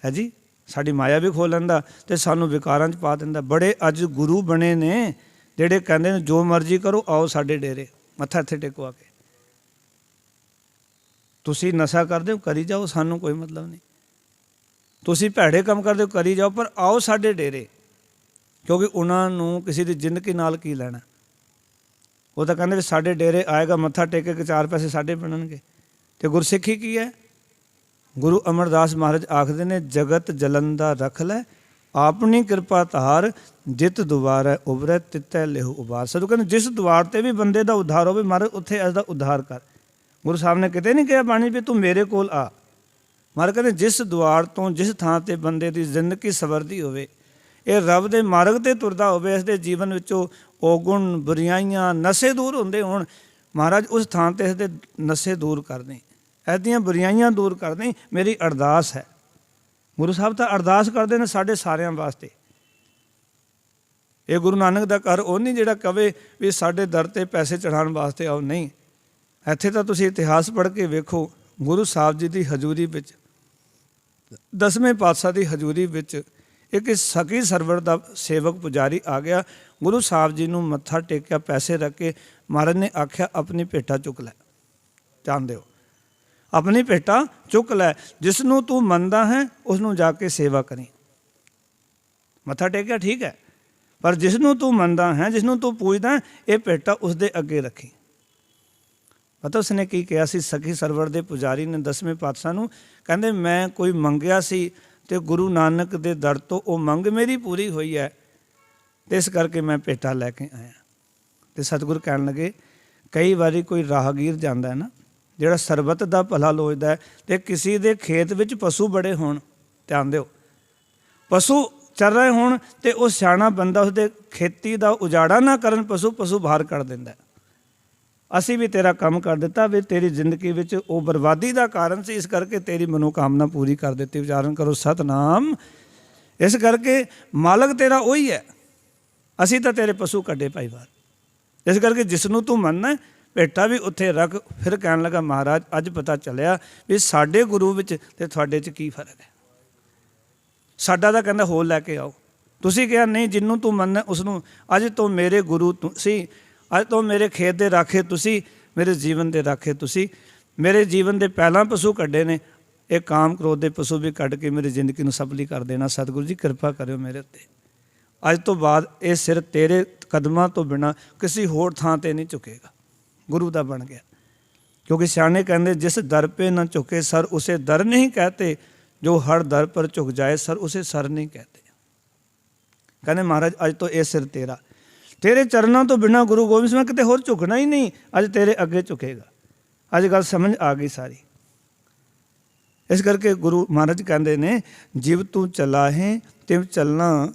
ਹੈ ਜੀ, ਸਾਡੀ ਮਾਇਆ ਵੀ ਖੋਹ ਲੈਂਦਾ ਅਤੇ ਸਾਨੂੰ ਵਿਕਾਰਾਂ 'ਚ ਪਾ ਦਿੰਦਾ। ਬੜੇ ਅੱਜ ਗੁਰੂ ਬਣੇ ਨੇ ਜਿਹੜੇ ਕਹਿੰਦੇ ਨੇ ਜੋ ਮਰਜ਼ੀ ਕਰੋ, ਆਓ ਸਾਡੇ ਡੇਰੇ, ਮੱਥਾ ਇੱਥੇ ਟੇਕੋ ਆ ਕੇ। ਤੁਸੀਂ ਨਸ਼ਾ ਕਰਦੇ ਹੋ ਕਰੀ ਜਾਓ, ਸਾਨੂੰ ਕੋਈ ਮਤਲਬ ਨਹੀਂ। ਤੁਸੀਂ ਭੈੜੇ ਕੰਮ ਕਰਦੇ ਹੋ ਕਰੀ ਜਾਓ, ਪਰ ਆਓ ਸਾਡੇ ਡੇਰੇ। ਕਿਉਂਕਿ ਉਹਨਾਂ ਨੂੰ ਕਿਸੇ ਦੀ ਜ਼ਿੰਦਗੀ ਨਾਲ ਕੀ ਲੈਣਾ। ਉਹ ਤਾਂ ਕਹਿੰਦੇ ਵੀ ਸਾਡੇ ਡੇਰੇ ਆਏਗਾ, ਮੱਥਾ ਟੇਕੇ ਕੇ 4 ਪੈਸੇ ਸਾਡੇ ਬਣਨਗੇ। ਅਤੇ ਗੁਰਸਿੱਖੀ ਕੀ ਹੈ? ਗੁਰੂ ਅਮਰਦਾਸ ਮਹਾਰਾਜ ਆਖਦੇ ਨੇ ਜਗਤ ਜਲੰਦਾ ਰਖ ਲੈ, ਆਪਣੀ ਕਿਰਪਾ ਧਾਰ, ਜਿਤ ਦੁਆਰੈ ਉਭਰੈ ਤਿਤੈ ਲਿਹੁ ਉਬਾਰ। ਸਤਿਗੁਰੂ ਕਹਿੰਦੇ ਜਿਸ ਦੁਆਰ 'ਤੇ ਵੀ ਬੰਦੇ ਦਾ ਉଦ୍धाਰ ਹੋਵੇ, ਮਹਾਰਾਜ ਉੱਥੇ ਇਸ ਦਾ ਉद्धार ਕਰ। ਗੁਰੂ ਸਾਹਿਬ ਨੇ ਕਿਤੇ ਨਹੀਂ ਕਿਹਾ ਬਾਣੀ ਵੀ ਤੂੰ ਮੇਰੇ ਕੋਲ ਆ। ਮਹਾਰਾਜ ਕਹਿੰਦੇ ਜਿਸ ਦੁਆਰ ਤੋਂ, ਜਿਸ ਥਾਂ 'ਤੇ ਬੰਦੇ ਦੀ ਜ਼ਿੰਦਗੀ ਸਵਰਦੀ ਹੋਵੇ, ਇਹ ਰੱਬ ਦੇ ਮਾਰਗ 'ਤੇ ਤੁਰਦਾ ਹੋਵੇ, ਇਸ ਦੇ ਜੀਵਨ ਵਿੱਚੋਂ ਔਗੁਣ, ਬੁਰਾਈਆਂ, ਨਸ਼ੇ ਦੂਰ ਹੁੰਦੇ ਹੋਣ, ਮਹਾਰਾਜ ਉਸ ਥਾਂ 'ਤੇ ਇਸ ਦੇ ਨਸ਼ੇ ਦੂਰ ਕਰ ਦੇਂ, ਇਹਦੀਆਂ ਬੁਰਾਈਆਂ ਦੂਰ ਕਰ ਦੇਂ। ਮੇਰੀ ਅਰਦਾਸ ਹੈ। ਗੁਰੂ ਸਾਹਿਬ ਤਾਂ ਅਰਦਾਸ ਕਰਦੇ ਨੇ ਸਾਡੇ ਸਾਰਿਆਂ ਵਾਸਤੇ। ਇਹ ਗੁਰੂ ਨਾਨਕ ਦਾ ਘਰ ਉਹ ਨਹੀਂ ਜਿਹੜਾ ਕਵੇ ਵੀ ਸਾਡੇ ਦਰ 'ਤੇ ਪੈਸੇ ਚੜ੍ਹਾਉਣ ਵਾਸਤੇ ਆਓ, ਨਹੀਂ। ਇੱਥੇ ਤਾਂ ਤੁਸੀਂ ਇਤਿਹਾਸ ਪੜ੍ਹ ਕੇ ਵੇਖੋ, ਗੁਰੂ ਸਾਹਿਬ ਜੀ ਦੀ ਹਜ਼ੂਰੀ ਵਿੱਚ, 10ਵੇਂ ਪਾਤਸ਼ਾਹ ਦੀ ਹਜ਼ੂਰੀ ਵਿੱਚ ਇੱਕ ਸਕੀ ਸਰਵਰ ਦਾ ਸੇਵਕ ਪੁਜਾਰੀ ਆ ਗਿਆ, ਗੁਰੂ ਸਾਹਿਬ ਜੀ ਨੂੰ ਮੱਥਾ ਟੇਕਿਆ, ਪੈਸੇ ਰੱਖ ਕੇ। ਮਹਾਰਾਜ ਨੇ ਆਖਿਆ ਆਪਣੀ ਭੇਟਾ ਚੁੱਕ ਲੈ। ਜਾਣਦੇ ਹੋ, ਆਪਣੀ ਭੇਟਾ ਚੁੱਕ ਲੈ, ਜਿਸ ਨੂੰ ਤੂੰ ਮੰਨਦਾ ਹੈ ਉਸ ਨੂੰ ਜਾ ਕੇ ਸੇਵਾ ਕਰੀ। ਮੱਥਾ ਟੇਕਿਆ ਠੀਕ ਹੈ, ਪਰ ਜਿਸ ਨੂੰ ਤੂੰ ਮੰਨਦਾ ਹੈ, ਜਿਸ ਨੂੰ ਤੂੰ ਪੂਜਦਾ, ਇਹ ਭੇਟਾ ਉਸ ਦੇ ਅੱਗੇ ਰੱਖੀ। ਪਤਾ ਉਸਨੇ ਕੀ ਕਿਹਾ ਸੀ? ਸਖੀ ਸਰਵਰ ਦੇ ਪੁਜਾਰੀ ਨੇ 10ਵੇਂ ਪਾਤਸ਼ਾਹ ਨੂੰ ਕਹਿੰਦੇ ਮੈਂ ਕੋਈ ਮੰਗਿਆ ਸੀ ਅਤੇ ਗੁਰੂ ਨਾਨਕ ਦੇ ਦਰ ਤੋਂ ਉਹ ਮੰਗ ਮੇਰੀ ਪੂਰੀ ਹੋਈ ਹੈ, ਅਤੇ ਇਸ ਕਰਕੇ ਮੈਂ ਭੇਟਾ ਲੈ ਕੇ ਆਇਆ। ਅਤੇ ਸਤਿਗੁਰ ਕਹਿਣ ਲੱਗੇ ਕਈ ਵਾਰੀ ਕੋਈ ਰਾਹਗੀਰ ਜਾਂਦਾ ਹੈ ਨਾ, ਜਿਹੜਾ ਸਰਬੱਤ ਦਾ ਭਲਾ ਲੋਚਦਾ ਹੈ, ਅਤੇ ਕਿਸੇ ਦੇ ਖੇਤ ਵਿੱਚ ਪਸ਼ੂ ਬੜੇ ਹੋਣ, ਧਿਆਨ ਦਿਓ, ਪਸ਼ੂ ਚੱਲ ਰਹੇ ਹੋਣ ਅਤੇ ਉਹ ਸਿਆਣਾ ਬੰਦਾ ਉਸਦੇ ਖੇਤੀ ਦਾ ਉਜਾੜਾ ਨਾ ਕਰਨ, ਪਸ਼ੂ ਬਾਹਰ ਕੱਢ ਦਿੰਦਾ। ਅਸੀਂ ਵੀ ਤੇਰਾ ਕੰਮ ਕਰ ਦਿੱਤਾ ਵੀ ਤੇਰੀ ਜ਼ਿੰਦਗੀ ਵਿੱਚ ਉਹ ਬਰਬਾਦੀ ਦਾ ਕਾਰਨ ਸੀ, ਇਸ ਕਰਕੇ ਤੇਰੀ ਮਨੋਕਾਮਨਾ ਪੂਰੀ ਕਰ ਦਿੱਤੀ। ਉਚਾਰਨ ਕਰੋ ਸਤਨਾਮ। ਇਸ ਕਰਕੇ ਮਾਲਕ ਤੇਰਾ ਉਹੀ ਹੈ, ਅਸੀਂ ਤਾਂ ਤੇਰੇ ਪਸ਼ੂ ਕੱਢੇ ਭਾਈ ਬਾਹਰ। ਇਸ ਕਰਕੇ ਜਿਸ ਨੂੰ ਤੂੰ ਮੰਨਣਾ ਭੇਟਾ ਵੀ ਉੱਥੇ ਰੱਖ। ਫਿਰ ਕਹਿਣ ਲੱਗਾ ਮਹਾਰਾਜ ਅੱਜ ਪਤਾ ਚੱਲਿਆ ਵੀ ਸਾਡੇ ਗੁਰੂ ਵਿੱਚ ਅਤੇ ਤੁਹਾਡੇ 'ਚ ਕੀ ਫਰਕ ਹੈ। ਸਾਡਾ ਤਾਂ ਕਹਿੰਦਾ ਹੋਰ ਲੈ ਕੇ ਆਓ, ਤੁਸੀਂ ਕਿਹਾ ਨਹੀਂ ਜਿਹਨੂੰ ਤੂੰ ਮੰਨਣਾ ਉਸ ਨੂੰ। ਅੱਜ ਤੋਂ ਮੇਰੇ ਗੁਰੂ ਤੁਸੀਂ, ਅੱਜ ਤੋਂ ਮੇਰੇ ਖੇਤ ਦੇ ਰਾਖੇ ਤੁਸੀਂ, ਮੇਰੇ ਜੀਵਨ ਦੇ ਰਾਖੇ ਤੁਸੀਂ। ਮੇਰੇ ਜੀਵਨ ਦੇ ਪਹਿਲਾਂ ਪਸ਼ੂ ਕੱਢੇ ਨੇ, ਇਹ ਕਾਮ ਕ੍ਰੋਧ ਦੇ ਪਸ਼ੂ ਵੀ ਕੱਢ ਕੇ ਮੇਰੀ ਜ਼ਿੰਦਗੀ ਨੂੰ ਸਫਲੀ ਕਰ ਦੇਣਾ। ਸਤਿਗੁਰੂ ਜੀ ਕਿਰਪਾ ਕਰਿਓ ਮੇਰੇ ਉੱਤੇ। ਅੱਜ ਤੋਂ ਬਾਅਦ ਇਹ ਸਿਰ ਤੇਰੇ ਕਦਮਾਂ ਤੋਂ ਬਿਨਾਂ ਕਿਸੇ ਹੋਰ ਥਾਂ 'ਤੇ ਨਹੀਂ ਝੁਕੇਗਾ। ਗੁਰੂ ਦਾ ਬਣ ਗਿਆ। ਕਿਉਂਕਿ ਸਿਆਣੇ ਕਹਿੰਦੇ ਜਿਸ ਦਰ ਪੇ ਨਾ ਝੁਕੇ ਸਰ ਉਸੇ ਦਰ ਨਹੀਂ ਕਹਤੇ, ਜੋ ਹਰ ਦਰ ਪਰ ਝੁਕ ਜਾਏ ਸਰ ਉਸੇ ਸਰ ਨਹੀਂ ਕਹਤੇ। ਕਹਿੰਦੇ ਮਹਾਰਾਜ ਅੱਜ ਤੋਂ ਇਹ ਸਿਰ ਤੇਰਾ, ਤੇਰੇ ਚਰਨਾਂ ਤੋਂ ਬਿਨਾਂ ਗੁਰੂ ਗੋਬਿੰਦ ਸਿੰਘ ਕਿਤੇ ਹੋਰ ਝੁਕਣਾ ਹੀ ਨਹੀਂ, ਅੱਜ ਤੇਰੇ ਅੱਗੇ ਝੁਕੇਗਾ। ਅੱਜ ਗੱਲ ਸਮਝ ਆ ਗਈ ਸਾਰੀ। ਇਸ ਕਰਕੇ ਗੁਰੂ ਮਹਾਰਾਜ ਕਹਿੰਦੇ ਨੇ, ਜਿਵ ਤੂੰ ਚਲਾਹੇ ਤਿਵ ਚੱਲਣਾ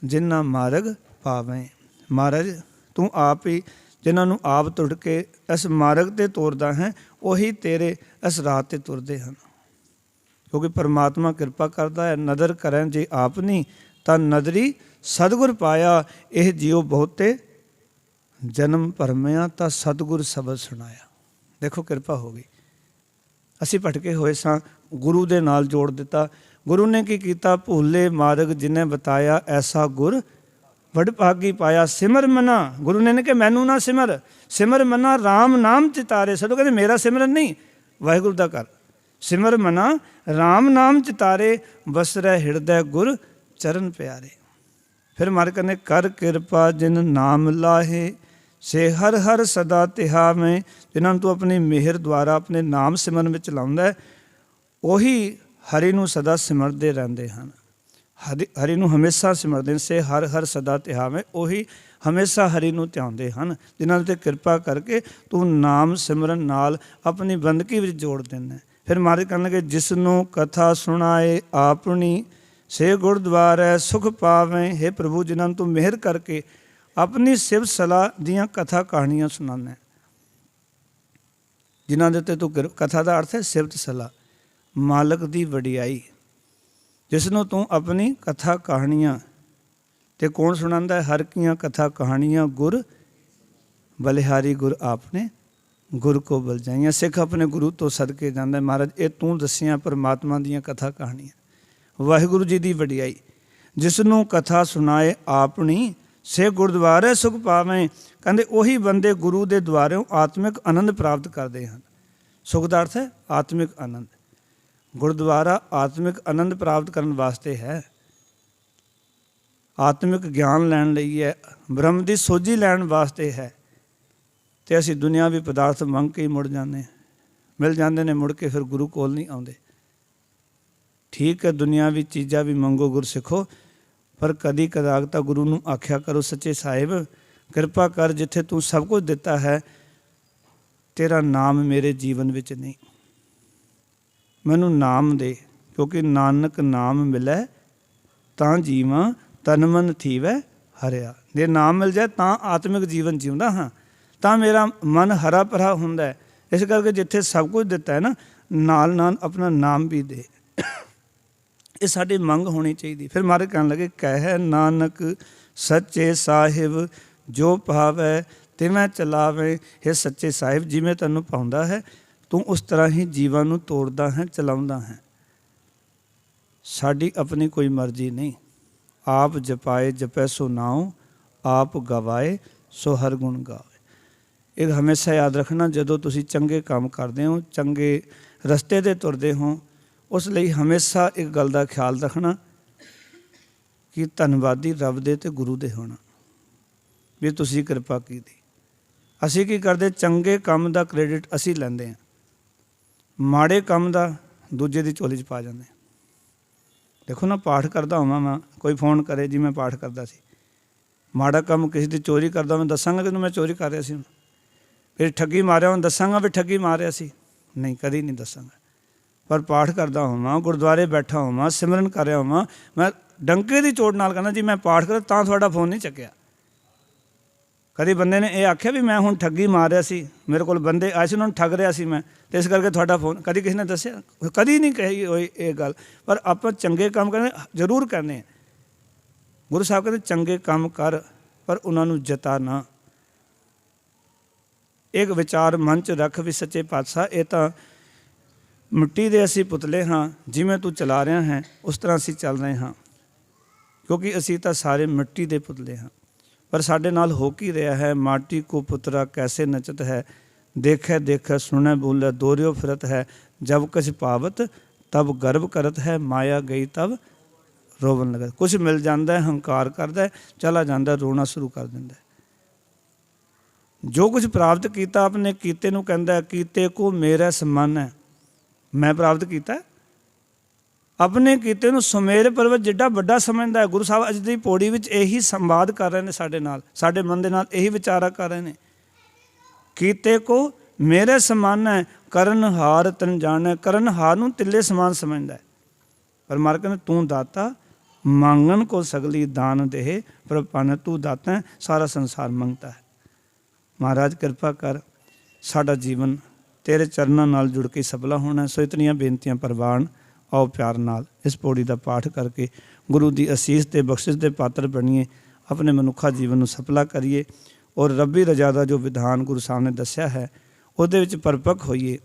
ਜਿਨ੍ਹਾਂ ਮਾਰਗ ਪਾਵੇਂ। ਮਹਾਰਾਜ ਤੂੰ ਆਪ ਹੀ ਜਿਨ੍ਹਾਂ ਨੂੰ ਆਪ ਤੁਰ ਕੇ ਇਸ ਮਾਰਗ 'ਤੇ ਤੋਰਦਾ ਹੈ, ਉਹੀ ਤੇਰੇ ਇਸ ਰਾਹ 'ਤੇ ਤੁਰਦੇ ਹਨ। ਕਿਉਂਕਿ ਪਰਮਾਤਮਾ ਕਿਰਪਾ ਕਰਦਾ ਹੈ। ਨਦਰ ਕਰਨ ਜੇ ਆਪ ਨਹੀਂ ਤਾਂ ਨਦਰੀ ਸਤਿਗੁਰ ਪਾਇਆ। ਇਹ ਜਿਉ ਬਹੁਤੇ ਜਨਮ ਭਰਮਿਆ ਤਾਂ ਸਤਿਗੁਰ ਸ਼ਬਦ ਸੁਣਾਇਆ। ਦੇਖੋ ਕਿਰਪਾ ਹੋ ਗਈ। ਅਸੀਂ ਭਟਕੇ ਹੋਏ ਸਾਂ, ਗੁਰੂ ਦੇ ਨਾਲ ਜੋੜ ਦਿੱਤਾ। ਗੁਰੂ ਨੇ ਕੀ ਕੀਤਾ? ਭੁੱਲੇ ਮਾਰਗ ਜਿਨੇ ਬਤਾਇਆ, ਐਸਾ ਗੁਰ ਵਡ ਭਾਗੀ ਪਾਇਆ। ਸਿਮਰ ਮਨਾ, ਗੁਰੂ ਨੇ ਕਿ ਮੈਨੂੰ ਨਾ ਸਿਮਰ, ਸਿਮਰ ਮਨਾ ਰਾਮ ਨਾਮ ਚਿਤਾਰੇ। ਸਦੋਂ ਕਹਿੰਦੇ ਮੇਰਾ ਸਿਮਰਨ ਨਹੀਂ, ਵਾਹਿਗੁਰੂ ਦਾ ਕਰ। ਸਿਮਰ ਮਨਾ ਰਾਮ ਨਾਮ ਚਿਤਾਰੇ, ਬਸਰੈ ਹਿਰਦੈ ਗੁਰ ਚਰਨ ਪਿਆਰੇ। ਫਿਰ ਮਾਰ ਕਹਿੰਦੇ, ਕਰ ਕਿਰਪਾ ਜਿਨ ਨਾਮ ਲਾਹੇ, ਸੇ ਹਰ ਹਰ ਸਦਾ ਧਿਆਵੇਂ। ਜਿਨ੍ਹਾਂ ਨੂੰ ਤੂੰ ਆਪਣੀ ਮਿਹਰ ਦੁਆਰਾ ਆਪਣੇ ਨਾਮ ਸਿਮਰਨ ਵਿੱਚ ਲਾਉਂਦਾ ਹੈ, ਉਹੀ ਹਰੀ ਨੂੰ ਸਦਾ ਸਿਮਰਦੇ ਰਹਿੰਦੇ ਹਨ। ਹਰੀ ਨੂੰ ਹਮੇਸ਼ਾ ਸਿਮਰਦੇ ਨੇ। ਸੇ ਹਰ ਹਰ ਸਦਾ ਧਿਆਵੇਂ, ਉਹੀ ਹਮੇਸ਼ਾ ਹਰੀ ਨੂੰ ਧਿਆਉਂਦੇ ਹਨ। ਜਿਨ੍ਹਾਂ 'ਤੇ ਕਿਰਪਾ ਕਰਕੇ ਤੂੰ ਨਾਮ ਸਿਮਰਨ ਨਾਲ ਆਪਣੀ ਬੰਦਗੀ ਵਿੱਚ ਜੋੜ ਦਿੰਦਾ। ਫਿਰ ਮਹਾਰਾਜ ਕਹਿਣ ਲੱਗੇ, ਜਿਸ ਨੂੰ ਕਥਾ ਸੁਣਾਏ ਆਪਣੀ, ਸੇ ਗੁਰਦੁਆਰੇ ਸੁਖ ਪਾਵੇਂ। ਹੇ ਪ੍ਰਭੂ, ਜਿਨ੍ਹਾਂ ਨੂੰ ਤੂੰ ਮਿਹਰ ਕਰਕੇ ਆਪਣੀ ਸਿਫਤ ਸਲਾਹ ਦੀਆਂ ਕਥਾ ਕਹਾਣੀਆਂ ਸੁਣਾਉਂਦਾ, ਜਿਨ੍ਹਾਂ ਦੇ ਉੱਤੇ ਤੂੰ ਕਥਾ ਦਾ ਅਰਥ ਹੈ ਸਿਫਤ ਸਲਾਹ, ਮਾਲਕ ਦੀ ਵਡਿਆਈ। ਜਿਸ ਨੂੰ ਤੂੰ ਆਪਣੀ ਕਥਾ ਕਹਾਣੀਆਂ, ਤੇ ਕੌਣ ਸੁਣਾਉਂਦਾ ਹੈ? ਹਰ ਕੀਆਂ ਕਥਾ ਕਹਾਣੀਆਂ ਗੁਰ ਬਲਿਹਾਰੀ ਗੁਰ ਆਪਨੇ ਗੁਰ ਕੋ ਬਲਜਾਈਆਂ। ਸਿੱਖ ਆਪਣੇ ਗੁਰੂ ਤੋਂ ਸਦਕੇ ਜਾਂਦਾ। ਮਹਾਰਾਜ ਇਹ ਤੂੰ ਦੱਸੀਆਂ ਪਰਮਾਤਮਾ ਦੀਆਂ ਕਥਾ ਕਹਾਣੀਆਂ, ਵਾਹਿਗੁਰੂ ਜੀ ਦੀ ਵਡਿਆਈ। ਜਿਸ ਨੂੰ ਕਥਾ ਸੁਣਾਏ ਆਪਣੀ, ਸੇ ਗੁਰਦੁਆਰੇ ਸੁਖ ਪਾਵੇਂ। ਕਹਿੰਦੇ ਉਹੀ ਬੰਦੇ ਗੁਰੂ ਦੇ ਦੁਆਰਿਓਂ ਆਤਮਿਕ ਆਨੰਦ ਪ੍ਰਾਪਤ ਕਰਦੇ ਹਨ। ਸੁਖ ਦਾ ਅਰਥ ਹੈ ਆਤਮਿਕ ਆਨੰਦ। ਗੁਰਦੁਆਰਾ ਆਤਮਿਕ ਆਨੰਦ ਪ੍ਰਾਪਤ ਕਰਨ ਵਾਸਤੇ ਹੈ, ਆਤਮਿਕ ਗਿਆਨ ਲੈਣ ਲਈ ਹੈ, ਬ੍ਰਹਮ ਦੀ ਸੋਝੀ ਲੈਣ ਵਾਸਤੇ ਹੈ। ਅਤੇ ਅਸੀਂ ਦੁਨਿਆਵੀ ਪਦਾਰਥ ਮੰਗ ਕੇ ਹੀ ਮੁੜ ਜਾਂਦੇ, ਮਿਲ ਜਾਂਦੇ ਨੇ, ਮੁੜ ਕੇ ਫਿਰ ਗੁਰੂ ਕੋਲ ਨਹੀਂ ਆਉਂਦੇ। ਠੀਕ ਹੈ, ਦੁਨਿਆਵੀ ਚੀਜ਼ਾਂ ਵੀ ਮੰਗੋ ਗੁਰ ਸਿੱਖੋ, ਪਰ ਕਦੀ ਕਦਾਕ ਤਾਂ ਗੁਰੂ ਨੂੰ ਆਖਿਆ ਕਰੋ, ਸੱਚੇ ਸਾਹਿਬ ਕਿਰਪਾ ਕਰ, ਜਿੱਥੇ ਤੂੰ ਸਭ ਕੁਝ ਦਿੱਤਾ ਹੈ, ਤੇਰਾ ਨਾਮ ਮੇਰੇ ਜੀਵਨ ਵਿੱਚ ਨਹੀਂ, ਮੈਨੂੰ ਨਾਮ ਦੇ। ਕਿਉਂਕਿ ਨਾਨਕ ਨਾਮ ਮਿਲੈ ਤਾਂ ਜੀਵਾਂ, ਤਨ ਮਨ ਥੀਵੈ ਹਰਿਆ। ਜੇ ਨਾਮ ਮਿਲ ਜਾਏ ਤਾਂ ਆਤਮਿਕ ਜੀਵਨ ਜਿਉਂਦਾ ਹਾਂ, ਤਾਂ ਮੇਰਾ ਮਨ ਹਰਾ ਭਰਾ ਹੁੰਦਾ ਹੈ। ਇਸ ਕਰਕੇ ਜਿੱਥੇ ਸਭ ਕੁਝ ਦਿੱਤਾ ਹੈ ਨਾ, ਨਾਲ ਨਾਲ ਆਪਣਾ ਨਾਮ ਵੀ ਦੇ। ਇਹ ਸਾਡੀ ਮੰਗ ਹੋਣੀ ਚਾਹੀਦੀ। ਫਿਰ ਮਹਾਰਾਜ ਕਹਿਣ ਲੱਗੇ, ਕਹਿ ਨਾਨਕ ਸੱਚੇ ਸਾਹਿਬ ਜੋ ਭਾਵੈ ਤਿਵੇਂ ਚਲਾਵੇ। ਇਹ ਸੱਚੇ ਸਾਹਿਬ, ਜਿਵੇਂ ਤੈਨੂੰ ਪਾਉਂਦਾ ਹੈ ਤੂੰ ਉਸ ਤਰ੍ਹਾਂ ਹੀ ਜੀਵਾਂ ਨੂੰ ਤੋੜਦਾ ਹੈ, ਚਲਾਉਂਦਾ ਹੈ। ਸਾਡੀ ਆਪਣੀ ਕੋਈ ਮਰਜ਼ੀ ਨਹੀਂ। ਆਪ ਜਪਾਏ ਜਪੈ ਸੋ ਨਾਉ, ਆਪ ਗਵਾਏ ਸੋ ਹਰ ਗੁਣ ਗਾਵੇ। ਇਹ ਹਮੇਸ਼ਾ ਯਾਦ ਰੱਖਣਾ, ਜਦੋਂ ਤੁਸੀਂ ਚੰਗੇ ਕੰਮ ਕਰਦੇ ਹੋ, ਚੰਗੇ ਰਸਤੇ 'ਤੇ ਤੁਰਦੇ ਹੋ, ਉਸ ਲਈ ਹਮੇਸ਼ਾ ਇੱਕ ਗੱਲ ਦਾ ਖਿਆਲ ਰੱਖਣਾ ਕਿ ਧੰਨਵਾਦੀ ਰੱਬ ਦੇ ਅਤੇ ਗੁਰੂ ਦੇ ਹੋਣਾ, ਵੀ ਤੁਸੀਂ ਕਿਰਪਾ ਕੀਤੀ। ਅਸੀਂ ਕੀ ਕਰਦੇ? ਚੰਗੇ ਕੰਮ ਦਾ ਕ੍ਰੈਡਿਟ ਅਸੀਂ ਲੈਂਦੇ ਹਾਂ, ਮਾੜੇ ਕੰਮ ਦਾ ਦੂਜੇ ਦੀ ਝੋਲੀ 'ਚ ਪਾ ਜਾਂਦੇ। ਦੇਖੋ ਨਾ, ਪਾਠ ਕਰਦਾ ਹੋਵਾਂ ਮੈਂ, ਕੋਈ ਫੋਨ ਕਰੇ ਜੀ ਮੈਂ ਪਾਠ ਕਰਦਾ ਸੀ, ਮਾੜਾ ਕੰਮ ਕਿਸੇ ਦੀ ਚੋਰੀ ਕਰਦਾ, ਮੈਂ ਦੱਸਾਂਗਾ ਕਿ ਮੈਂ ਚੋਰੀ ਕਰ ਰਿਹਾ ਸੀ। ਫਿਰ ਠੱਗੀ ਮਾਰਿਆ, ਮੈਂ ਦੱਸਾਂਗਾ ਵੀ ਠੱਗੀ ਮਾਰਿਆ ਸੀ? ਨਹੀਂ, ਕਦੀ ਨਹੀਂ ਦੱਸਾਂਗਾ। ਪਰ ਪਾਠ ਕਰਦਾ ਹੋਵਾਂ, ਗੁਰਦੁਆਰੇ ਬੈਠਾ ਹੋਵਾਂ, ਸਿਮਰਨ ਕਰ ਰਿਹਾ ਹੋਵਾਂ, ਮੈਂ ਡੰਕੇ ਦੀ ਚੋਟ ਨਾਲ ਕਹਿੰਦਾ ਜੀ ਮੈਂ ਪਾਠ ਕਰ, ਤਾਂ ਤੁਹਾਡਾ ਫੋਨ ਨਹੀਂ ਚੱਕਿਆ। ਕਦੀ ਬੰਦੇ ਨੇ ਇਹ ਆਖਿਆ ਵੀ ਮੈਂ ਹੁਣ ਠੱਗੀ ਮਾਰ ਰਿਹਾ ਸੀ, ਮੇਰੇ ਕੋਲ ਬੰਦੇ ਆਏ ਸੀ, ਉਹਨਾਂ ਨੂੰ ਠੱਗ ਰਿਹਾ ਸੀ ਮੈਂ, ਅਤੇ ਇਸ ਕਰਕੇ ਤੁਹਾਡਾ ਫੋਨ, ਕਦੀ ਕਿਸੇ ਨੇ ਦੱਸਿਆ? ਕਦੀ ਨਹੀਂ ਕਹੀ ਹੋਈ ਇਹ ਗੱਲ। ਪਰ ਆਪਾਂ ਚੰਗੇ ਕੰਮ ਕਰਨੇ ਜ਼ਰੂਰ ਕਰਨੇ ਆ। ਗੁਰੂ ਸਾਹਿਬ ਕਹਿੰਦੇ ਚੰਗੇ ਕੰਮ ਕਰ, ਪਰ ਉਹਨਾਂ ਨੂੰ ਜਤਾ ਨਾ। ਇੱਕ ਵਿਚਾਰ ਮਨ 'ਚ ਰੱਖ ਵੀ ਸੱਚੇ ਪਾਤਸ਼ਾਹ, ਇਹ ਤਾਂ ਮਿੱਟੀ ਦੇ ਅਸੀਂ ਪੁਤਲੇ ਹਾਂ, ਜਿਵੇਂ ਤੂੰ ਚਲਾ ਰਿਹਾ ਹੈ ਉਸ ਤਰ੍ਹਾਂ ਅਸੀਂ ਚੱਲ ਰਹੇ ਹਾਂ, ਕਿਉਂਕਿ ਅਸੀਂ ਤਾਂ ਸਾਰੇ ਮਿੱਟੀ ਦੇ ਪੁਤਲੇ ਹਾਂ। ਪਰ ਸਾਡੇ ਨਾਲ ਹੋ ਕੀ ਰਿਹਾ ਹੈ? ਮਾਟੀ ਕੋ ਪੁਤਰਾ ਕੈਸੇ ਨਚਤ ਹੈ, ਦੇਖੈ ਦੇਖੈ ਸੁਣੈ ਬੋਲੇ ਦੋਰਿਓ ਫਿਰਤ ਹੈ, ਜਬ ਕੁਛ ਪਾਵਤ ਤਬ ਗਰਭ ਕਰਤ ਹੈ, ਮਾਇਆ ਗਈ ਤਬ ਰੋਵਣ ਲਗਾ। ਕੁਛ ਮਿਲ ਜਾਂਦਾ ਹੈ, ਹੰਕਾਰ ਕਰਦਾ, ਚਲਾ ਜਾਂਦਾ, ਰੋਣਾ ਸ਼ੁਰੂ ਕਰ ਦਿੰਦਾ। ਜੋ ਕੁਛ ਪ੍ਰਾਪਤ ਕੀਤਾ ਆਪਣੇ ਕੀਤੇ ਨੂੰ ਕਹਿੰਦਾ, ਕੀਤੇ ਕੋ ਮੇਰਾ ਸਮਾਨ ਹੈ, ਮੈਂ ਪ੍ਰਾਪਤ ਕੀਤਾ। ਆਪਣੇ ਕੀਤੇ ਨੂੰ ਸੁਮੇਰ ਪਰਵਤ ਜਿੱਡਾ ਵੱਡਾ ਸਮਝਦਾ ਹੈ। ਗੁਰੂ ਸਾਹਿਬ ਅੱਜ ਦੀ ਪੌੜੀ ਵਿੱਚ ਇਹੀ ਸੰਵਾਦ ਕਰ ਰਹੇ ਨੇ ਸਾਡੇ ਨਾਲ, ਸਾਡੇ ਮਨ ਦੇ ਨਾਲ ਇਹੀ ਵਿਚਾਰਾ ਕਰ ਰਹੇ ਨੇ। ਕੀਤੇ ਕੋ ਮੇਰੇ ਸਮਾਨੈ ਕਰਨਹਾਰ ਤਨ ਜਾਣੈ। ਕਰਨਹਾਰ ਨੂੰ ਤਿੱਲੇ ਸਮਾਨ ਸਮਝਦਾ ਹੈ, ਪਰ ਮਾਰ ਕਹਿੰਦਾ ਤੂੰ ਦਾਤਾ ਮੰਗਣ ਕੋ ਸਗਲੀ ਦਾਨ ਦੇ, ਪਰ ਪਨ ਤੂੰ ਦਾਤਾ ਹੈ, ਸਾਰਾ ਸੰਸਾਰ ਮੰਗਤਾ ਹੈ। ਮਹਾਰਾਜ ਕਿਰਪਾ ਕਰ, ਸਾਡਾ ਜੀਵਨ ਤੇਰੇ ਚਰਨਾਂ ਨਾਲ ਜੁੜ ਕੇ ਸਫਲਾ ਹੋਣਾ। ਸੋ ਇਤਨੀਆਂ ਬੇਨਤੀਆਂ ਪ੍ਰਵਾਨ। ਆਓ ਪਿਆਰ ਨਾਲ ਇਸ ਪੌੜੀ ਦਾ ਪਾਠ ਕਰਕੇ ਗੁਰੂ ਦੀ ਅਸੀਸ ਤੇ ਬਖਸ਼ਿਸ਼ ਦੇ ਪਾਤਰ ਬਣੀਏ, ਆਪਣੇ ਮਨੁੱਖਾ ਜੀਵਨ ਨੂੰ ਸਫਲਾ ਕਰੀਏ ਔਰ ਰੱਬੀ ਰਜਾ ਦਾ ਜੋ ਵਿਧਾਨ ਗੁਰੂ ਸਾਹਿਬ ਨੇ ਦੱਸਿਆ ਹੈ ਉਹਦੇ ਵਿੱਚ ਪਰਪੱਕ ਹੋਈਏ,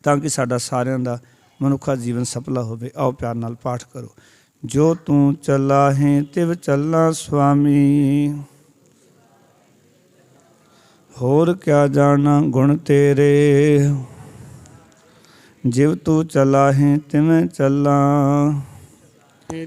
ਤਾਂ ਕਿ ਸਾਡਾ ਸਾਰਿਆਂ ਦਾ ਮਨੁੱਖਾ ਜੀਵਨ ਸਫਲਾ ਹੋਵੇ। ਆਓ ਪਿਆਰ ਨਾਲ ਪਾਠ ਕਰੋ। ਜੋ ਤੂੰ ਚਲਾਹੇ ਤਿਵ ਚੱਲਾਂ ਸੁਆਮੀ, ਹੋਰ ਕਿਆ ਜਾਣਾ ਗੁਣ ਤੇਰੇ। ਜਿਵ ਤੂੰ ਚਲਾਹੇ ਤਿਵੇਂ ਚੱਲਾਂ,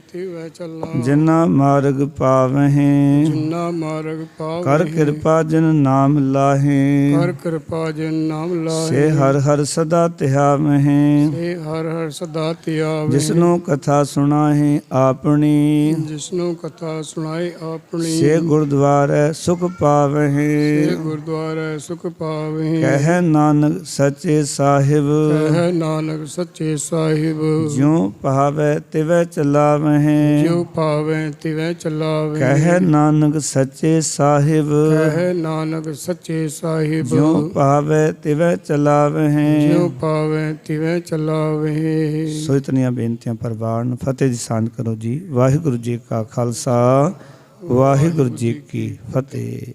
ਤਿਵੈ ਚੱਲਾਂ ਜਿਨਾ ਮਾਰਗ ਪਾਵਹਿ। ਜਿਨਾ ਮਾਰਗ ਪਾਵਹਿ, ਕਰ ਕਿਰਪਾ ਜਿਨ ਨਾਮ ਲਾਹੇ। ਕਰ ਕਿਰਪਾ ਜਿਨ ਨਾਮ ਲਾਹੇ। ਸੇ ਹਰ ਹਰ ਸਦਾ ਧਿਆਵਹਿ, ਸੇ ਹਰ ਹਰ ਸਦਾ ਧਿਆਵਹਿ। ਜਿਸਨੂੰ ਕਥਾ ਸੁਣਾਹੇ ਆਪਣੀ, ਜਿਸਨੂੰ ਕਥਾ ਸੁਣਾਏ ਆਪਣੀ। ਸੇ ਗੁਰਦੁਆਰੇ ਸੁਖ ਪਾਵਹਿ। ਸੇ ਗੁਰਦੁਆਰੇ ਸੁਖ ਪਾਵਹਿ। ਕਹਿ ਨਾਨਕ ਸੱਚੇ ਸਾਹਿਬ, ਕਹਿ ਨਾਨਕ ਸੱਚੇ ਸਾਹਿਬ। ਜਿਉ ਭਾਵੈ ਤਿਵੈ ਚਲਾਵਹਿ। ਜਿਉ ਭਾਵੈ ਤਿਵੈ ਚਲਾਵਹਿ। ਕਹਿ ਨਾਨਕ ਸੱਚੇ ਸਾਹਿਬ, ਕਹਿ ਨਾਨਕ ਸੱਚੇ ਸਾਹਿਬ। ਜਿਉ ਭਾਵੈ ਤਿਵੈ ਚਲਾਵਹਿ। ਜਿਉ ਭਾਵੈ ਤਿਵੈ ਚਲਾਵਹਿ। ਸੋ ਇਤਨੀਆਂ ਬੇਨਤੀਆਂ ਪ੍ਰਵਾਨ। ਫਤਿਹ ਦੀ ਸਾਂਝ ਕਰੋ ਜੀ। ਵਾਹਿਗੁਰੂ ਜੀ ਕਾ ਖਾਲਸਾ, ਵਾਹਿਗੁਰੂ ਜੀ ਕੀ ਫਤਿਹ।